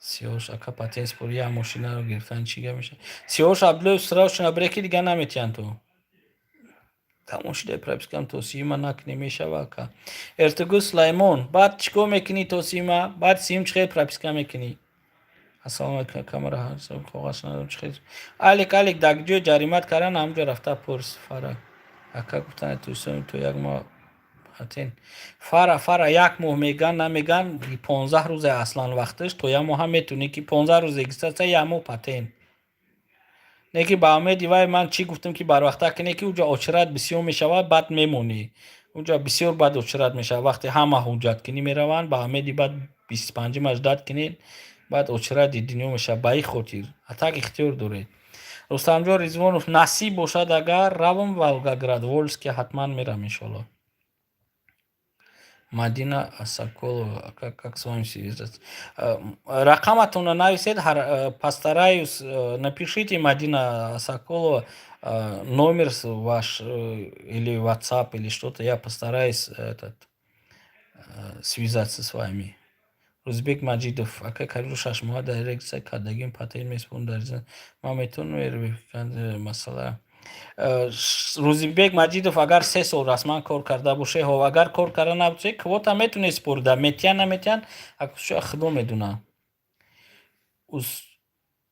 Сиёш ака патент спори як мошинаро гирифтан чӣ гап мешавад? Сиёш Абдуллоев сразу набреки дига наметиҳанд ту. Тамошидаи пропискам тосима накунӣ мешава ака. Эртугрул Сулаймон баъд чӣ кор мекунӣ тосима? Баъд сиюм чӣ хел прописка мекунӣ? Ассалому алайкум камера ҳасаб коғаш надорам чӣ хел. Алик дар ҷои ҷаримат кардан ҳамҷо рафта пурс Фара. Ака гуфтан тӯсони то 1 моҳ патент. Фара 1 моҳ меган намеган 15 рӯзе аслан вақташ то 1 моҳ ҳам метавонӣ ки 15 рӯз регистратсия 1 моҳ патент. Неки ба умеди вай ман чӣ гуфтам ки барвақта кине ки уҷа очрат бисёр мешавад баъд мемонӣ. Уҷа бисёр баъд очрат мешавад вақте ҳама ҳуҷҷат кинӣ мераванд ба умеди баъд 25 ждат кинед баъд очрати дунё мешавад. Ба ин хотир атак ихтиёр доред. Рустамҷон Ризвонов насиб бошад агар равам Волгоград Вольске ҳатман мерам иншоалло. Мадина Асаколова как с вами связаться? Рақаматонро нависед постараюсь напишите Мадина Асаколова номер ваш или WhatsApp или что-то я постараюсь связаться с вами. Рузбек Маҷидов ака кариб 6 моҳа дар регистраи кардагим патент меспорам дар ман метавонам масъала Рузбек Маҷидов агар 3 сол расман кор карда боше ҳо агар кор карда набоше квота метавонед спорида метиҳан наметиҳан акушо худо медона.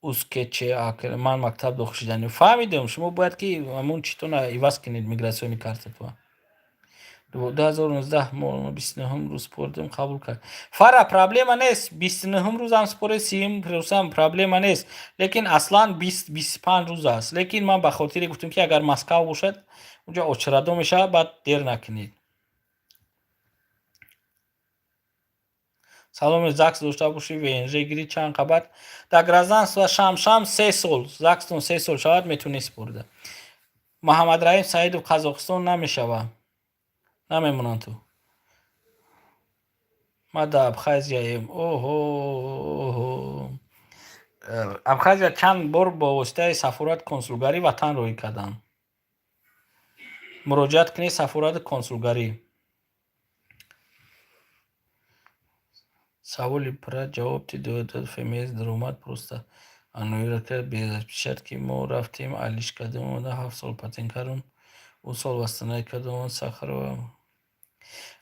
Ускече ман мактаб дохил шиданӣ фаҳмидам шумо бояд ки ҳамун читона иваз кинед миграсиони картатон. 2019 29 рӯз спордем қабул кард. Фара проблема нест 29 рӯз ҳам според 30 рӯз ҳам проблема нест. Лекин аслан 20-25 рӯз аст. Лекин ман ба хотире гуфтам ки агар Москва бошад уҷа очрадо мешавад баъд дер накунед. Саломи ЗАГС дошта бошӣ ВНЖ гирӣ чанд қабат дар гражданство шам 3 сол ЗАГСтон 3 сол шавад метавонед спорида. Муҳаммад Раим Саидов Қазоқистон намешава. Намемонанд ту. Ма да Абхазияем. Оҳо. Абхазия чанд бор бо воситаи сафорат консулгарӣ ватан роҳӣ кардам. Муроҷиат кунед сафорати консулгарӣ. Саволи пра ҷавоб ти дод фемиз даромад просто аноира кард без пишат ки мо рафтем алиш кардем 7 сол патент кардем. У сол вастанай кардем Сахарова.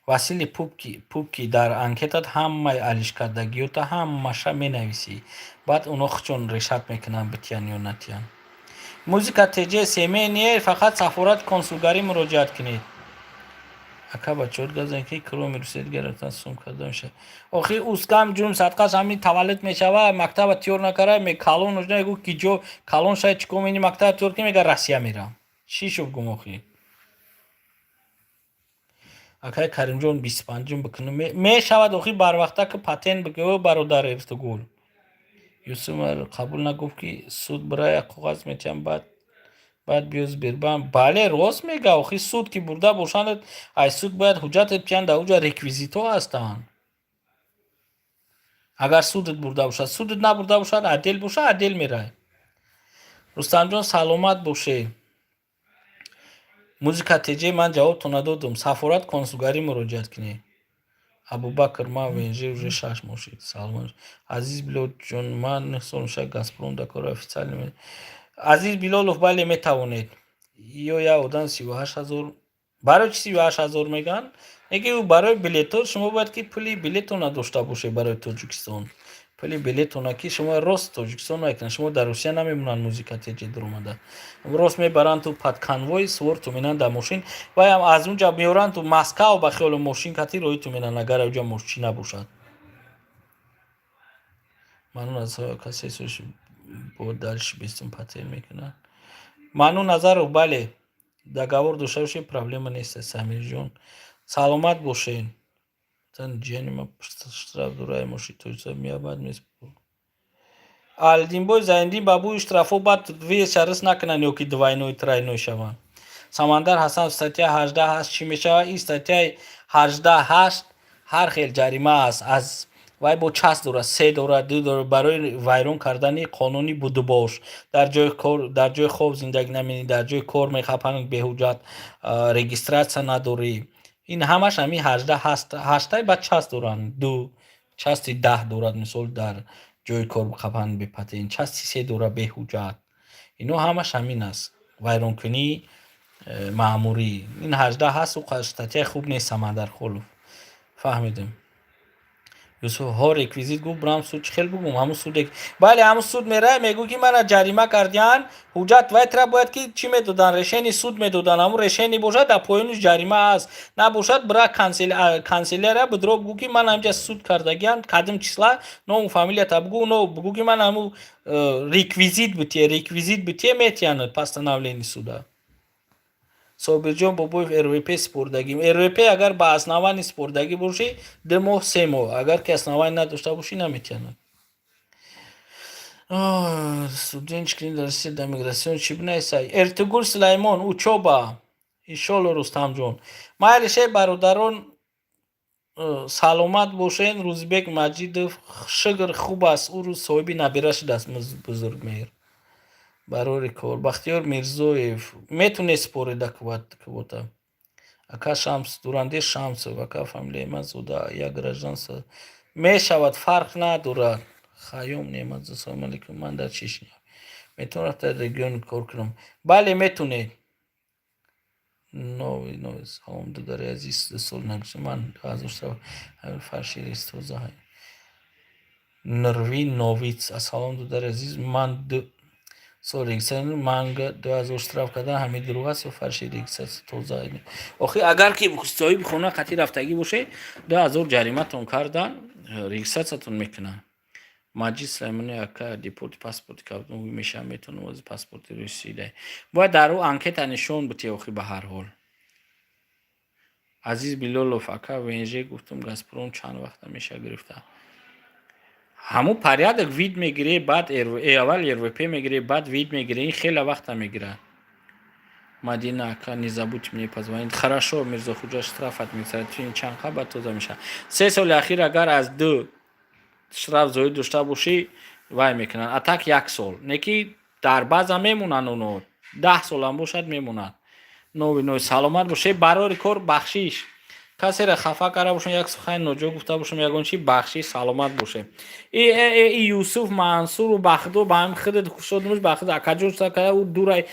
Васили пупки дар анкетат ҳамаи алишкардагиёта ҳамаша менависӣ. Баъд оно худшон решат мекунанд битиҳанд ё натиҳанд. Музика теҷе семение фақат сафорат консулгарӣ муроҷиат кунед. Ака бачаҳо газан ки кроме русет гирифтан сум карда мешавад. Охир ускам ҷун садқаш ҳамин таваллуд мешавад мактаба тиёр накарда калон нужна гу ки ҷо калон шай чӣ кор мекунӣ мактаба тиёр ки мега Россия мерам. Чӣ шуд гум охир? Акай Каримҷон 25 бикунем мешавад охир барвақта ки патент бигӯ бародар Эртугрул. Юсумар қабул нагуфт ки суд бирая коғаз метиҳам баъд биё Сбербанк. Бале рост мега охир суд ки бурда бошанд ай суд бояд ҳуҷҷатет биҳанд дар уҷа реквизитҳо ҳастанд. Агар судат бурда бошад судат набурда бошад адел бошад адел мерай. Рустамҷон саломат бошед. Музика теҷе ман ҷавобтон надодам. Сафорат консулгарӣ муроҷиат кунед. Абубакр ман ВНЖ уже 6 моҳ шуд. Саломат. Азиз Билолҷон ман 9 сол мешавад Газпром дакор официально. Азиз Билолов бале метавонед. Ё як одам 38 000 барои чи 38 000 меган? Неки ӯ барои билетҳо шумо бояд ки пули билетона дошта бошед барои Тоҷикистон. Пули билетона ки шумо рост Тоҷикистон мекунед. Шумо дар Русия намемонанд музика теҷе дуромада. Рост мебаранд ту пад конвой свор ту менан дар мошин ва ям аз унҷа меоранд ту Москва ба хиёли мошин кати роҳӣ ту менан агар уҷа мошина бошад. Манун аз касе сош бо дальш бистум патент мекунад. Манун Назаров бале договор дошта бошед, проблема нест. Самирҷон, саломат бошед. Ҷияни ман штраф дурай мошитоиса меабад мес. Алдинбой Зайниддин ба бӯи штрафҳо баъд шарис накунанд ё ки двойной тройной шаванд. Самандар Ҳасан статья 18 чӣ мешавад? Ин статьяи 18 ҳар хел ҷарима аст. Аз вай бо част дорад, 3 дорад, 2 дорад. Барои вайрон кардани қонуни будубош, дар ҷои хоб зиндагӣ намекунӣ, дар ҷои кор мехапанд беҳуҷҷат, регистратсия надорӣ. Ин ҳамаш ҳамин 18 ҳаст. 8 баъд част доранд, 2 части 10 дорад. Мисол дар ҷои кор хапанд бепатент, части 3 дорад беҳуҷҷат. Ино ҳамаш ҳамин аст. Вайронкунӣ маъмурӣ. Ин 18 ҳаст. Статьяи хуб нест Самандар Холов. Фаҳмидем? Юсуф реквизит гуфт бурам суд чӣ хел бугум? Ҳамун суд бале ҳамун суд меравад мегӯ ки мана ҷарима кардиян, ҳуҷҷат вай тра бояд ки чӣ медодан? Решени суд медодан. Ҳамун решени бошад дар поёниш ҷарима аст. Набошад бира канселярия бидро бигӯ ки ман ҳамҷа суд кардагиам, кадом числа, ному фамилията бигӯ ки ман ҳамун реквизит битие метиянад постановлени суда. Собирҷон бобоев РВП супурдагӣ. РВП агар ба основани супурдагӣ бошӣ 2 моҳ 3 моҳ, агар ки основани надошта бошӣ наметиянад. Студентчики дар миграсион чӣ бинависад? Эртугул Сулаймон учоба. Иншолло Рустамҷон. Майли шеб бародарон саломат бошед. Рӯзбек Маҷидов шигр хуб аст. Ӯ рӯз соҳиби набира шудааст. Бузургмеҳр барори кор. Бахтиёр Мирзоев метонед според квота. Ака Шамс Дуранде Шамсов, ака фамилияи ман Зода як гражданство мешавад, фарқ надорад. Хаём Неъматзод ассалому алайкум. Ман дар Чечня метавонам дар регион кор кунам. Бале метонед. Нови салом дудари азиз сол нагушта ман 2000 фарши рестоза Нурвин Новиц ассалом дудари азиз ман сол регистратсия манга 2000 штраф кардан ҳамин дурӯғ аст ё фарши регистратсия тоза. Охи агар ки соҳиби хона қатъи рафтагӣ бошед 2000 ҷариматон кардан регистратсиятон мекунанд. Маҷид Сулаймони ака депорти паспорти кардон меша метавонад вози паспорти Русия. Бояд дар ӯ анкета нишон битӣ охи ба ҳар ҳол. Азиз Билолов ака ВНЖ гуфтум Газпром чанд вақта меша гирифта. ҳамун порядок вид мегирӣ, баъд аввал РВП мегирӣ, баъд вид мегирӣ. Ин хеле вақта мегирад. Мадина ака не забудьте мне позвонить. Хорошо, Мирзохуҷа штраф административни чанд қа баъд тоза мешавад. 3 соли ахир агар аз 2 штраф зоид дошта бошӣ вай мекунанд. А так 1 сол. Не ки дар база мемонанд оно. 10 сол ҳам бошад мемонанд. Нови саломат бошед. Барори кор бахшиш. Касеро хафа карда бошам, як сухани ноҷо гуфта бошам, ягон чӣ бахшиш, саломат бошед. Юсуф Мансуру бахдо ба ҳам хидат хушодмуш бахд акаҷон ста када ӯ дурай.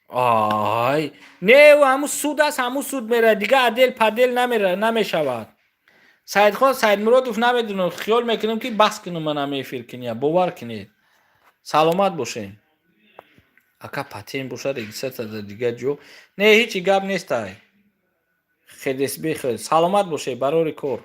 Ай, не ҳамун суд аст, ҳамун суд мера дига адел падел намешавад. Саидхон Саидмуродов намедонам, хиёл мекунам ки бахс кунам ман ҳам эфир куням. Бовар кунед. Саломат бошед. Ака патент бошад регистратсия дар дига ҷо. Не ҳеҷ гап нестай. Хедесби саломат бошед барори кор.